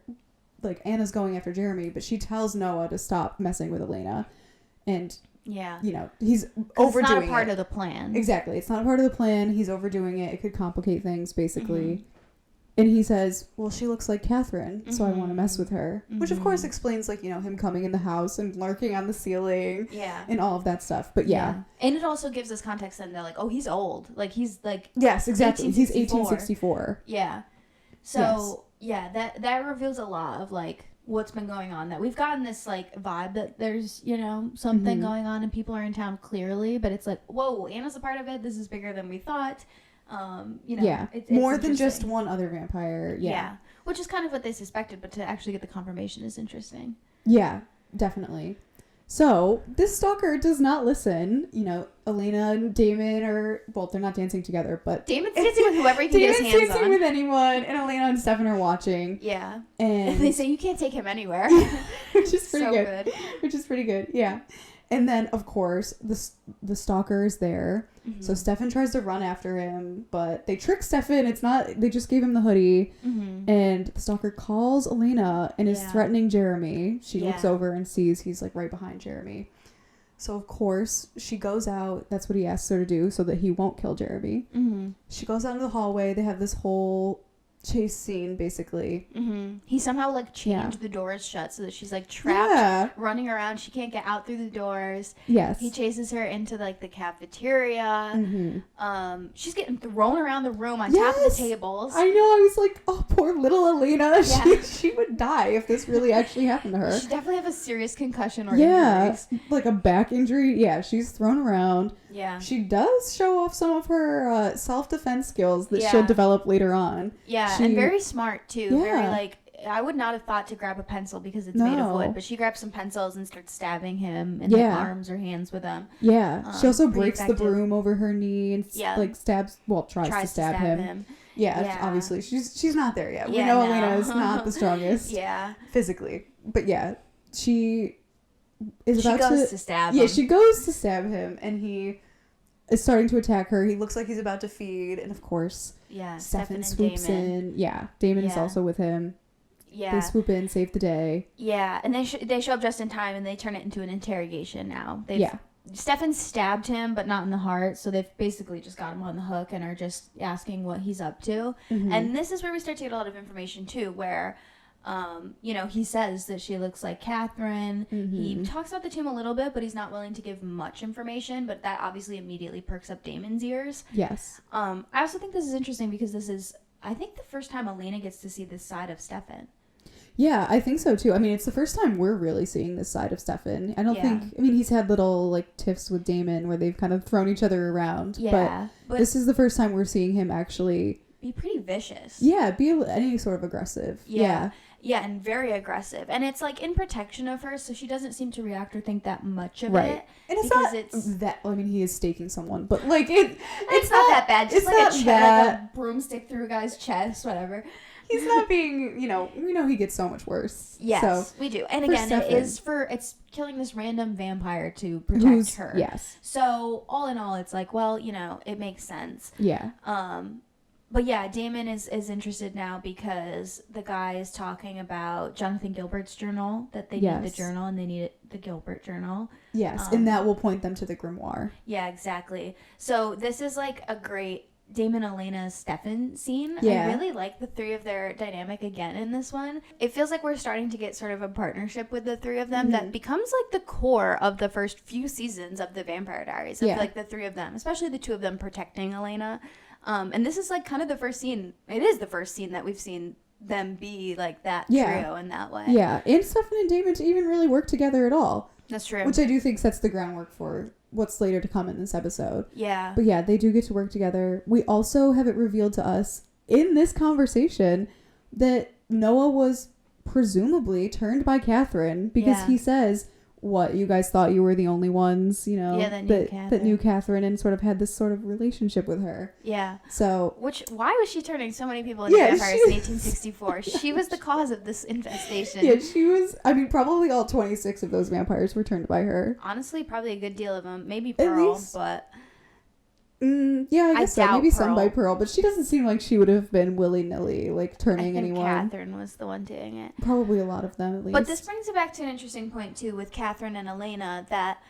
like, Anna's going after Jeremy, but she tells Noah to stop messing with Elena. And, you know, he's overdoing it. It's not a part of the plan. Exactly. It's not a part of the plan. He's overdoing it. It could complicate things, basically. Mm-hmm. And he says, well, she looks like Catherine, so I want to mess with her. Mm-hmm. Which, of course, explains, like, you know, him coming in the house and lurking on the ceiling. Yeah. And all of that stuff. But, yeah. And it also gives us context then. They're like, oh, he's old. Like, he's, like... Yes, exactly. He's 1864. Yeah. So, that reveals a lot of, like, what's been going on. That we've gotten this, like, vibe that there's, you know, something going on and people are in town clearly. But it's like, whoa, Anna's a part of it. This is bigger than we thought. It's more than just one other vampire. Yeah. Which is kind of what they suspected, but to actually get the confirmation is interesting. Yeah, definitely. So this stalker does not listen. Elena and Damon they're not dancing together, but Damon's dancing with whoever he can get his hands on. Damon's dancing with anyone, and Elena and Stefan are watching. Yeah. And they say you can't take him anywhere. Which is pretty good. Which is pretty good, yeah. And then, of course, the stalker is there. Mm-hmm. So Stefan tries to run after him, but they trick Stefan. They just gave him the hoodie. Mm-hmm. And the stalker calls Elena and is threatening Jeremy. She looks over and sees he's like right behind Jeremy. So, of course, she goes out. That's what he asks her to do so that he won't kill Jeremy. Mm-hmm. She goes out into the hallway. They have this whole chase scene, basically. Mm-hmm. He somehow changed the doors shut so that she's trapped, running around. She can't get out through the doors. Yes. He chases her into the cafeteria. Mm-hmm. She's getting thrown around the room on top of the tables. I know. I was like, oh, poor little Elena. Yeah. She would die if this really actually happened to her. She definitely have a serious concussion or injuries. Like a back injury. Yeah, she's thrown around. Yeah. She does show off some of her self-defense skills that she'll develop later on. Yeah, and very smart, too. Yeah. Very, I would not have thought to grab a pencil because it's made of wood, but she grabs some pencils and starts stabbing him in the arms or hands with them. Yeah. She also breaks the broom over her knee and, stabs, tries to stab him. Yeah, obviously. She's not there yet. We know Elena is not the strongest. Physically. But, she goes to stab him. Yeah, she goes to stab him, and he is starting to attack her. He looks like he's about to feed, and of course, Stefan swoops in. Yeah, Damon is also with him. Yeah, they swoop in, save the day. Yeah, and they show up just in time, and they turn it into an interrogation. Now, Stefan stabbed him, but not in the heart, so they've basically just got him on the hook and are just asking what he's up to. Mm-hmm. And this is where we start to get a lot of information too, where. He says that she looks like Catherine. Mm-hmm. He talks about the tomb a little bit, but he's not willing to give much information, but that obviously immediately perks up Damon's ears. Yes. I also think this is interesting because this is, I think, the first time Elena gets to see this side of Stefan. Yeah, I think so too. I mean, it's the first time we're really seeing this side of Stefan. I don't think, he's had little tiffs with Damon where they've kind of thrown each other around. Yeah. But this is the first time we're seeing him actually be pretty vicious. Yeah, be any sort of aggressive. Yeah. Yeah, and very aggressive. And it's in protection of her, so she doesn't seem to react or think that much of it. And it's not he is staking someone, but it's not that bad. Just a broomstick through a guy's chest, whatever. He's not being, we know he gets so much worse. Yes, so, we do. And again, it's killing this random vampire to protect her. Yes. So all in all, it's it makes sense. Yeah. But yeah, Damon is interested now because the guy is talking about Jonathan Gilbert's journal, that they need the journal and they need the Gilbert journal. Yes, and that will point them to the grimoire. Yeah, exactly. So this is a great Damon, Elena, Stefan scene. Yeah. I really like the three of their dynamic again in this one. It feels like we're starting to get sort of a partnership with the three of them that becomes the core of the first few seasons of the Vampire Diaries. I feel like the three of them, especially the two of them protecting Elena. And this is kind of the first scene. It is the first scene that we've seen them be that trio in that way. Yeah, and Stefan and Damon to even really work together at all. That's true. Which I do think sets the groundwork for what's later to come in this episode. Yeah. But yeah, they do get to work together. We also have it revealed to us in this conversation that Noah was presumably turned by Catherine because he says, what, you guys thought you were the only ones, that knew Catherine and sort of had this sort of relationship with her. Yeah. So. Why was she turning so many people into vampires in 1864? She was the cause of this infestation. Yeah, she was. I mean, probably all 26 of those vampires were turned by her. Honestly, probably a good deal of them. Maybe Pearl, but. Yeah, I guess so. Maybe some by Pearl, but she doesn't seem like she would have been willy-nilly, turning anyone. Catherine was the one doing it. Probably a lot of them, at least. But this brings it back to an interesting point, too, with Catherine and Elena, that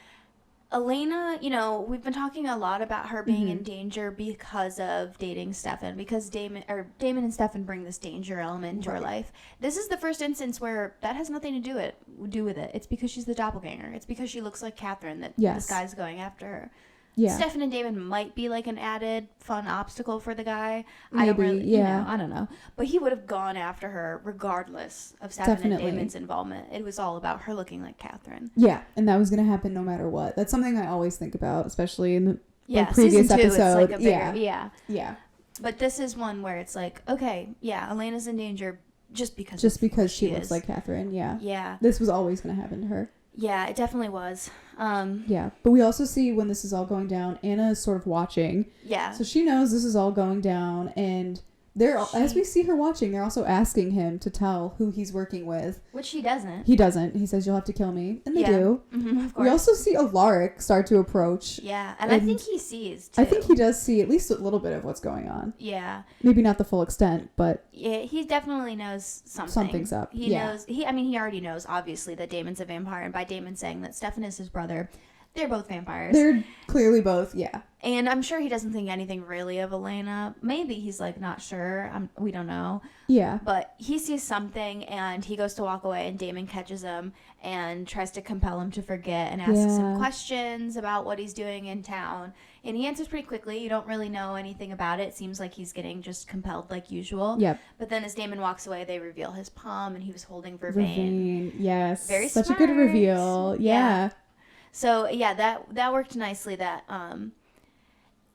Elena, we've been talking a lot about her being in danger because of dating Stefan, because Damon and Stefan bring this danger element into her life. This is the first instance where that has nothing to do with it. It's because she's the doppelganger. It's because she looks like Catherine that this guy's going after her. Yeah. Stefan and Damon might be an added fun obstacle for the guy. Maybe, I don't really, I don't know. But he would have gone after her regardless of Stefan and Damon's involvement. It was all about her looking like Catherine. Yeah, and that was going to happen no matter what. That's something I always think about, especially in the previous episode. It's yeah. But this is one where it's like, okay, yeah, Elena's in danger just because she looks like Catherine. Yeah. Yeah. This was always going to happen to her. Yeah, it definitely was. Yeah, but we also see when this is all going down, Anna is sort of watching. Yeah. So she knows this is all going down, and as we see her watching, they're also asking him to tell who he's working with. Which he doesn't. He doesn't. He says, you'll have to kill me. And they do. Mm-hmm, of course. We also see Alaric start to approach. Yeah, and I think he sees, too. I think he does see at least a little bit of what's going on. Yeah. Maybe not the full extent, but... Yeah, he definitely knows something. Something's up. He knows... He already knows, obviously, that Damon's a vampire, and by Damon saying that Stefan is his brother... They're both vampires. They're clearly both, yeah. And I'm sure he doesn't think anything really of Elena. Maybe he's, like, not sure. We don't know. Yeah. But he sees something, and he goes to walk away, and Damon catches him and tries to compel him to forget and asks him questions about what he's doing in town. And he answers pretty quickly. You don't really know anything about it. It seems like he's getting just compelled like usual. Yep. But then as Damon walks away, they reveal his palm, and he was holding Vervain. Yes. Very Such smart. a good reveal. Yeah. So, yeah, that worked nicely that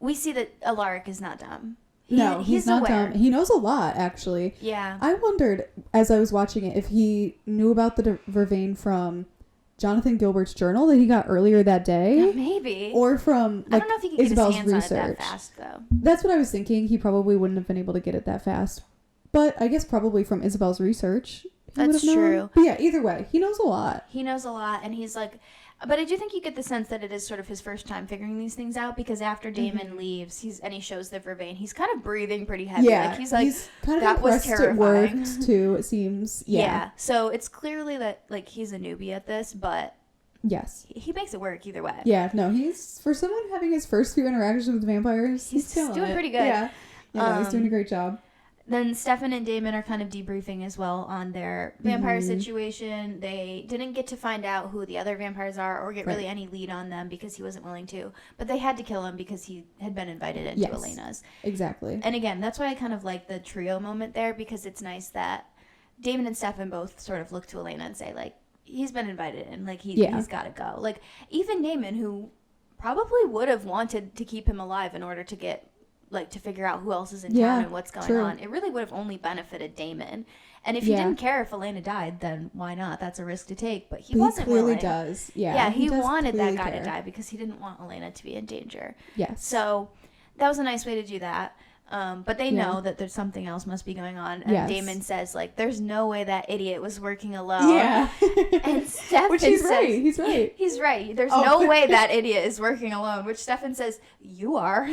we see that Alaric is not dumb. He's not aware. dumb. He knows a lot, actually. Yeah. I wondered, as I was watching it, if he knew about the Vervain from Jonathan Gilbert's journal that he got earlier that day. Maybe. Or from, I don't know if he could Isabel's get his hands research. on it that fast, though. That's what I was thinking. He probably wouldn't have been able to get it that fast. But I guess probably from Isabel's research. That's true. But yeah, either way, he knows a lot. He knows a lot, and he's like... But I do think you get the sense that it is sort of his first time figuring these things out, because after Damon leaves, he shows the Vervain, he's kind of breathing pretty heavy. Yeah, like, he's like, he's kind of that was terrifying. It worked too, it seems. Yeah. So it's clearly that, like, he's a newbie at this, but yes, he makes it work either way. Yeah, no, he's, for someone having his first few interactions with vampires, he's doing pretty good. Yeah, he's doing a great job. Then Stefan and Damon are kind of debriefing as well on their vampire situation. They didn't get to find out who the other vampires are or get really any lead on them because he wasn't willing to. But they had to kill him because he had been invited into Elena's. Exactly. And again, that's why I kind of like the trio moment there, because it's nice that Damon and Stefan both sort of look to Elena and say, like, he's been invited in. Like, he's got to go. Like, even Damon, who probably would have wanted to keep him alive in order to get... like, to figure out who else is in town and what's going on. It really would have only benefited Damon. And if he didn't care if Elena died, then why not? That's a risk to take. But he wasn't willing. He clearly does. Yeah. Yeah, he wanted that guy care. to die because he didn't want Elena to be in danger. Yes. So that was a nice way to do that. But they know that there's something else must be going on. And Damon says, like, there's no way that idiot was working alone. Yeah. And Stefan which he's right. He's right. He's right. There's no way that idiot is working alone, which Stefan says, you are.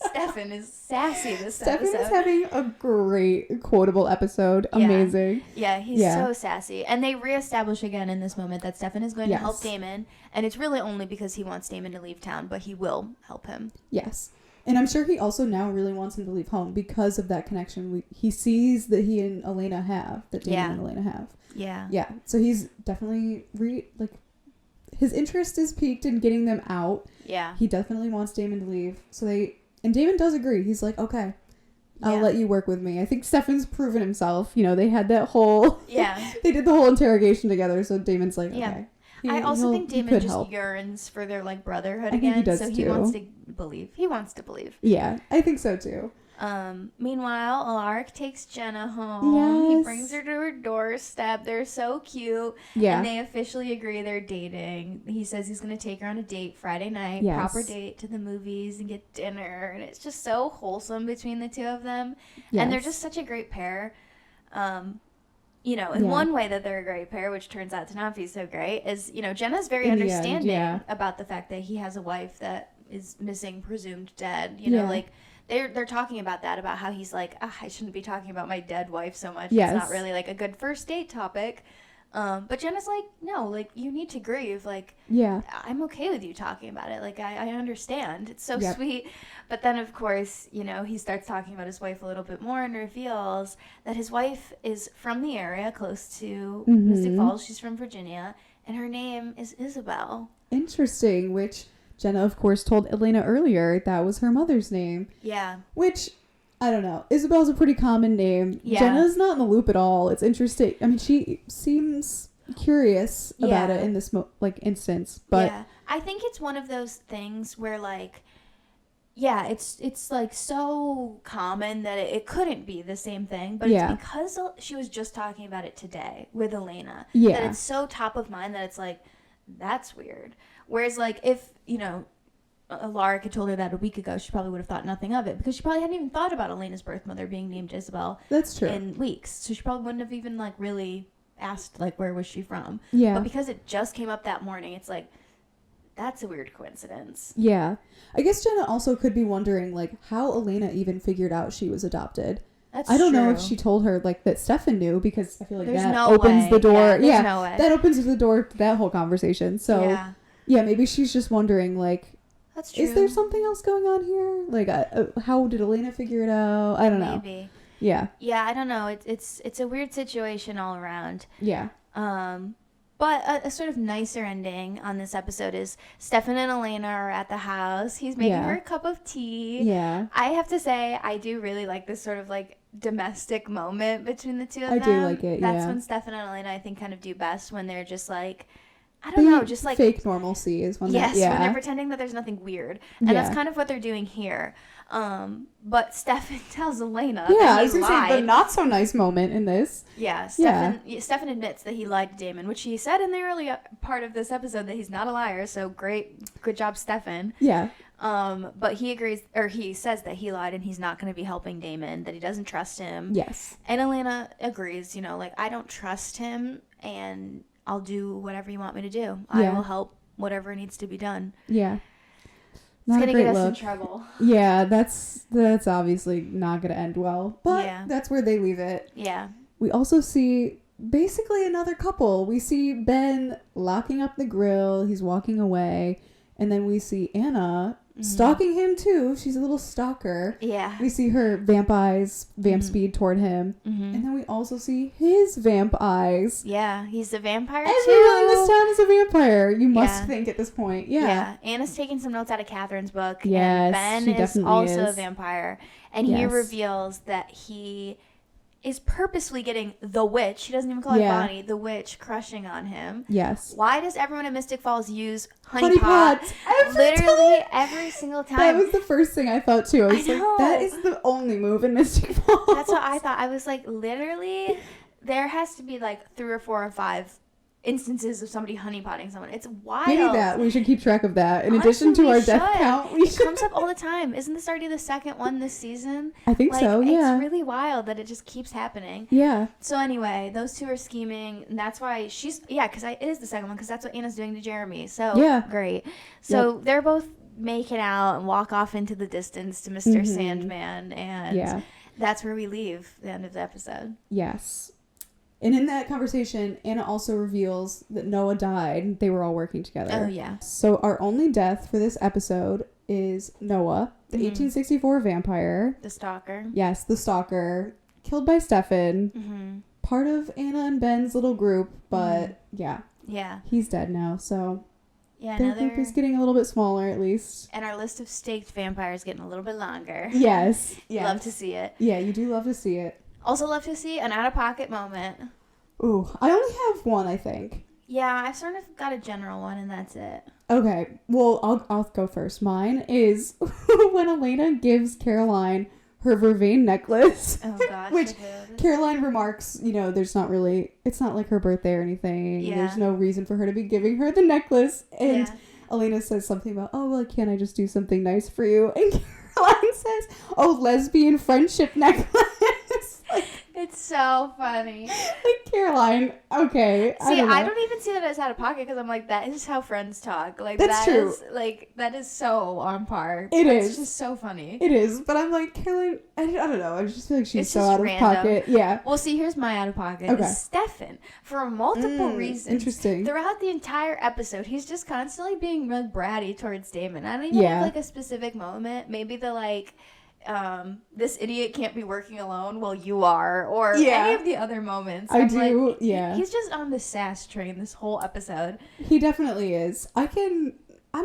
Stefan is sassy this episode. Stefan is having a great quotable episode. Amazing. Yeah, he's so sassy. And they reestablish again in this moment that Stefan is going to help Damon. And it's really only because he wants Damon to leave town, but he will help him. Yes. And I'm sure he also now really wants him to leave home because of that connection he sees that he and Elena have, that Damon and Elena have. Yeah. Yeah. So he's definitely, his interest is piqued in getting them out. Yeah. He definitely wants Damon to leave. And Damon does agree. He's like, okay, I'll let you work with me. I think Stefan's proven himself. You know, they had that whole... they did the whole interrogation together, so Damon's like, okay. I also think Damon just yearns for their, like, brotherhood again. He does so he wants to believe. He wants to believe. Yeah, I think so, too. Meanwhile, Alaric takes Jenna home. He brings her to her doorstep. They're so cute. Yeah. And they officially agree they're dating. He says he's going to take her on a date Friday night. Yes. Proper date to the movies and get dinner. And it's just so wholesome between the two of them. Yes. And they're just such a great pair. You know, in one way that they're a great pair, which turns out to not be so great, is, you know, Jenna's very understanding about the fact that he has a wife that is missing, presumed dead. You know, like... They're talking about that, about how he's like, I shouldn't be talking about my dead wife so much. Yes. It's not really, like, a good first date topic. But Jenna's like, no, like, you need to grieve. Like, I'm okay with you talking about it. Like, I understand. It's so sweet. But then, of course, you know, he starts talking about his wife a little bit more and reveals that his wife is from the area close to Mystic Falls. She's from Virginia. And her name is Isabel. Interesting, which... Jenna, of course, told Elena earlier that was her mother's name. Yeah. Which, I don't know. Isabel's a pretty common name. Yeah. Jenna's not in the loop at all. It's interesting. I mean, she seems curious about it in this, instance. But I think it's one of those things where, like, yeah, it's like so common that it couldn't be the same thing, but Yeah. it's because she was just talking about it today with Elena. Yeah. That it's so top of mind that it's like, that's weird. Whereas, like, if, you know, Alaric had told her that a week ago, she probably would have thought nothing of it, because she probably hadn't even thought about Elena's birth mother being named Isabel. That's true. In weeks. So she probably wouldn't have even, like, really asked, like, where was she from. Yeah. But because it just came up that morning, it's like, that's a weird coincidence. Yeah. I guess Jenna also could be wondering, like, how Elena even figured out she was adopted. I don't know if she told her, like, that Stefan knew, because I feel like there's that no opens way. the door. Yeah, there's no way. That opens the door to that whole conversation. So, yeah, maybe she's just wondering, like, that's true. Is there something else going on here? Like, how did Elena figure it out? I don't know. Maybe. Yeah. Yeah, I don't know. It's a weird situation all around. Yeah. But a sort of nicer ending on this episode is Stefan and Elena are at the house. He's making her a cup of tea. Yeah. I have to say, I do really like this sort of, like, domestic moment between the two of them. I do like it, That's yeah. when Stefan and Elena, I think, kind of do best, when they're just, like, I don't know, just, like... fake normalcy is when when they're pretending that there's nothing weird. And that's kind of what they're doing here. But Stefan tells Elena that he I was going to say, the not-so-nice moment in this. Yeah, Stefan admits that he lied to Damon, which he said in the early part of this episode that he's not a liar, so good job, Stefan. Yeah. But he agrees, or he says that he lied and he's not going to be helping Damon, that he doesn't trust him. Yes. And Elena agrees, you know, like, I don't trust him, and I'll do whatever you want me to do. I will help whatever needs to be done. Yeah. It's going to get us in trouble. Yeah, that's obviously not going to end well. But that's where they leave it. Yeah. We also see basically another couple. We see Ben locking up the grill. He's walking away. And then we see Anna stalking him too. She's a little stalker. Yeah. We see her vamp speed toward him. And then we also see his vamp eyes. Yeah, he's a vampire Everyone too. in this town is a vampire. You must think at this point. Yeah. Anna's taking some notes out of Catherine's book. Yes, and she Ben is definitely also is. a vampire. And he reveals that he is purposely getting the witch, he doesn't even call her Bonnie, the witch crushing on him. Yes. Why does everyone in Mystic Falls use honey pots? Every single time. That was the first thing I thought too. I was like, that is the only move in Mystic Falls. That's what I thought. I was like, literally, there has to be like 3 or 4 or 5 instances of somebody honeypotting someone. It's wild. Maybe that. We should keep track of that. In addition to our death count, it comes up all the time. Isn't this already the second one this season? I think so, yeah. It's really wild that it just keeps happening. Yeah. So anyway, those two are scheming, and that's why because it is the second one, because that's what Anna's doing to Jeremy. So, great. So they're both making out and walk off into the distance to Mr. Sandman, and that's where we leave the end of the episode. Yes. And in that conversation, Anna also reveals that Noah died. They were all working together. Oh, yeah. So our only death for this episode is Noah, the 1864 vampire. The stalker. Yes, the stalker. Killed by Stefan. Part of Anna and Ben's little group, but yeah. He's dead now, so their group is getting a little bit smaller at least. And our list of staked vampires getting a little bit longer. Yes. Love to see it. Yeah, you do love to see it. Also love to see an out-of-pocket moment. Ooh, I only have one, I think. Yeah, I've sort of got a general one, and that's it. Okay, well, I'll go first. Mine is when Elena gives Caroline her Vervain necklace. Oh, gosh. Which Caroline remarks, it's not like her birthday or anything. Yeah. There's no reason for her to be giving her the necklace. And Elena says something about, oh, well, can't I just do something nice for you? And Caroline says, oh, lesbian friendship necklace. It's so funny. Like, Caroline, okay. See, I don't even see that as out of pocket, because I'm like, that is how friends talk. Like, that's true. That is so on par. It's just so funny. It is, but I'm like, Caroline, I don't know. I just feel like she's so out of pocket. Yeah. Well, see, here's my out of pocket. Okay. It's Stefan, for multiple reasons. Interesting. Throughout the entire episode, he's just constantly being really bratty towards Damon. I don't even have, like, a specific moment. Maybe the, like... this idiot can't be working alone while you are, or any of the other moments. He's just on the sass train this whole episode. He definitely is. I'm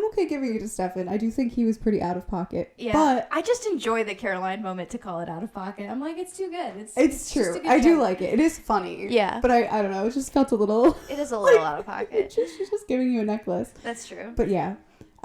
okay giving it to Stefan. I do think he was pretty out of pocket. Yeah, but I just enjoy the Caroline moment to call it out of pocket. I'm like, it's too good. It's true. I do like it. It is funny. Yeah, but I don't know. It just felt a little. It is a little out of pocket. She's just giving you a necklace. That's true. But yeah.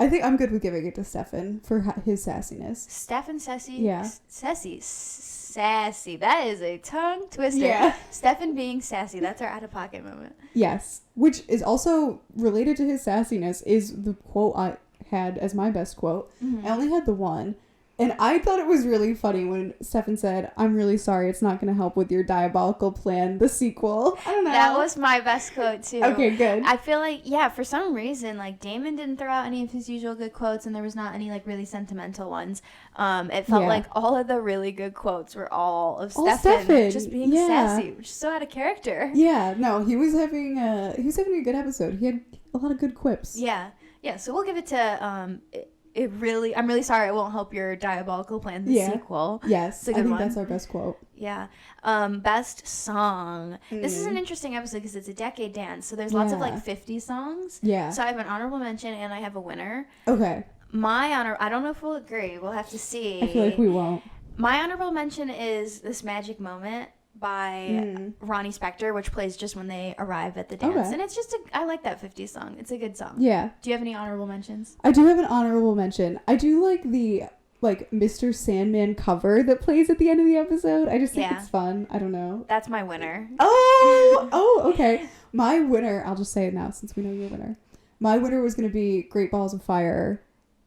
I think I'm good with giving it to Stefan for his sassiness. Stefan sassy. Yeah. Sassy. That is a tongue twister. Yeah. Stefan being sassy. That's our out-of-pocket moment. Yes. Which is also related to his sassiness is the quote I had as my best quote. Mm-hmm. I only had the one. And I thought it was really funny when Stefan said, "I'm really sorry, it's not going to help with your diabolical plan, the sequel." I don't know. That was my best quote, too. Okay, good. I feel like, yeah, for some reason, like, Damon didn't throw out any of his usual good quotes, and there was not any, like, really sentimental ones. It felt like all of the really good quotes were all of Stefan just being sassy, which is so out of character. Yeah, no, he was having a good episode. He had a lot of good quips. Yeah, so we'll give it to, I'm really sorry it won't help your diabolical plan, the sequel. Yes, it's a good one. That's our best quote. Yeah. Best song. This is an interesting episode because it's a decade dance, so there's lots of like 50 songs. Yeah. So I have an honorable mention and I have a winner. Okay. My honor, I don't know if we'll agree. We'll have to see. I feel like we won't. My honorable mention is This Magic Moment by Ronnie Spector, which plays just when they arrive at the dance. Okay. And it's just I like that 50s song. It's a good song. Yeah. Do you have any honorable mentions? I do have an honorable mention. I do like the Mr. Sandman cover that plays at the end of the episode. I just think it's fun. I don't know. That's my winner. Oh, okay. My winner, I'll just say it now since we know your winner. My winner was going to be Great Balls of Fire.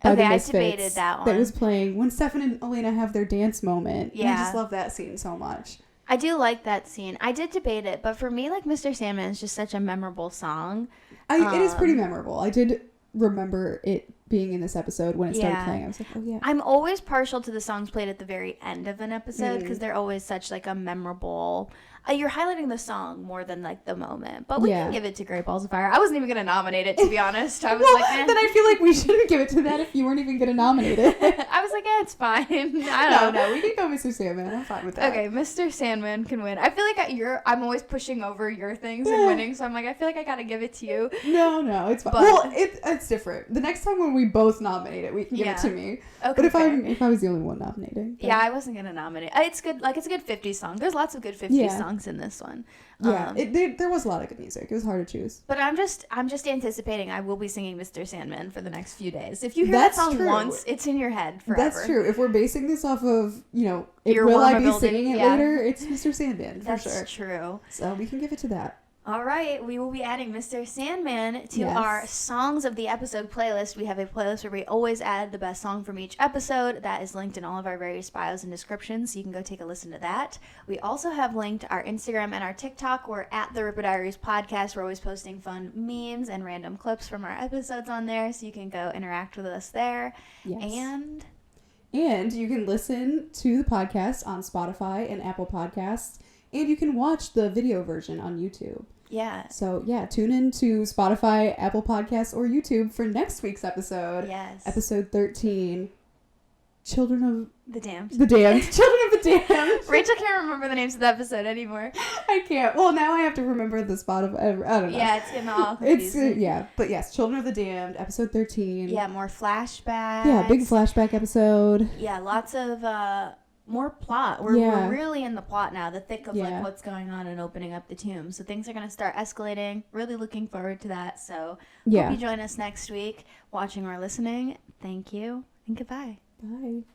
Okay, I debated that one. That was playing when Stefan and Elena have their dance moment. Yeah. And I just love that scene so much. I do like that scene. I did debate it, but for me, like, Mr. Sandman is just such a memorable song. It is pretty memorable. I did remember it being in this episode when it started playing. I was like, oh, yeah. I'm always partial to the songs played at the very end of an episode because they're always such, like, a memorable... you're highlighting the song more than, like, the moment. But we can give it to Great Balls of Fire. I wasn't even going to nominate it, to be honest. I was then I feel like we shouldn't give it to that if you weren't even going to nominate it. I was like, it's fine. I don't know. No, we can go Mr. Sandman. I'm fine with that. Okay, Mr. Sandman can win. I feel like I'm always pushing over your things and winning, so I'm like, I feel like I got to give it to you. No, it's fine. Well, it's different. The next time when we both nominate it, we can give it to me. Okay, but if I was the only one nominating. Yeah, I wasn't going to nominate. It's good. Like, it's a good 50s song. There's lots of good 50s songs in this one. Yeah, there was a lot of good music. It was hard to choose. But I'm just anticipating I will be singing Mr. Sandman for the next few days. If you hear that song once, it's in your head forever. That's true. If we're basing this off of, will I be singing it later? It's Mr. Sandman for sure. That's true. So we can give it to that. All right, we will be adding Mr. Sandman to our Songs of the Episode playlist. We have a playlist where we always add the best song from each episode. That is linked in all of our various bios and descriptions, so you can go take a listen to that. We also have linked our Instagram and our TikTok. We're at the Rippah Diaries podcast. We're always posting fun memes and random clips from our episodes on there, so you can go interact with us there. Yes. And you can listen to the podcast on Spotify and Apple Podcasts, and you can watch the video version on YouTube. Yeah. So, tune in to Spotify, Apple Podcasts, or YouTube for next week's episode. Yes. Episode 13, Children of... The Damned. Children of the Damned. Rachel can't remember the names of the episode anymore. I can't. Well, now I have to remember the Spotify. I don't know. Yeah, it's getting all confusing. But yes, Children of the Damned, episode 13. Yeah, more flashbacks. Yeah, big flashback episode. Yeah, lots of... more plot. We're really in the plot now, the thick of like what's going on and opening up the tomb. So things are going to start escalating. Really looking forward to that. So hope you join us next week, watching or listening. Thank you and goodbye. Bye.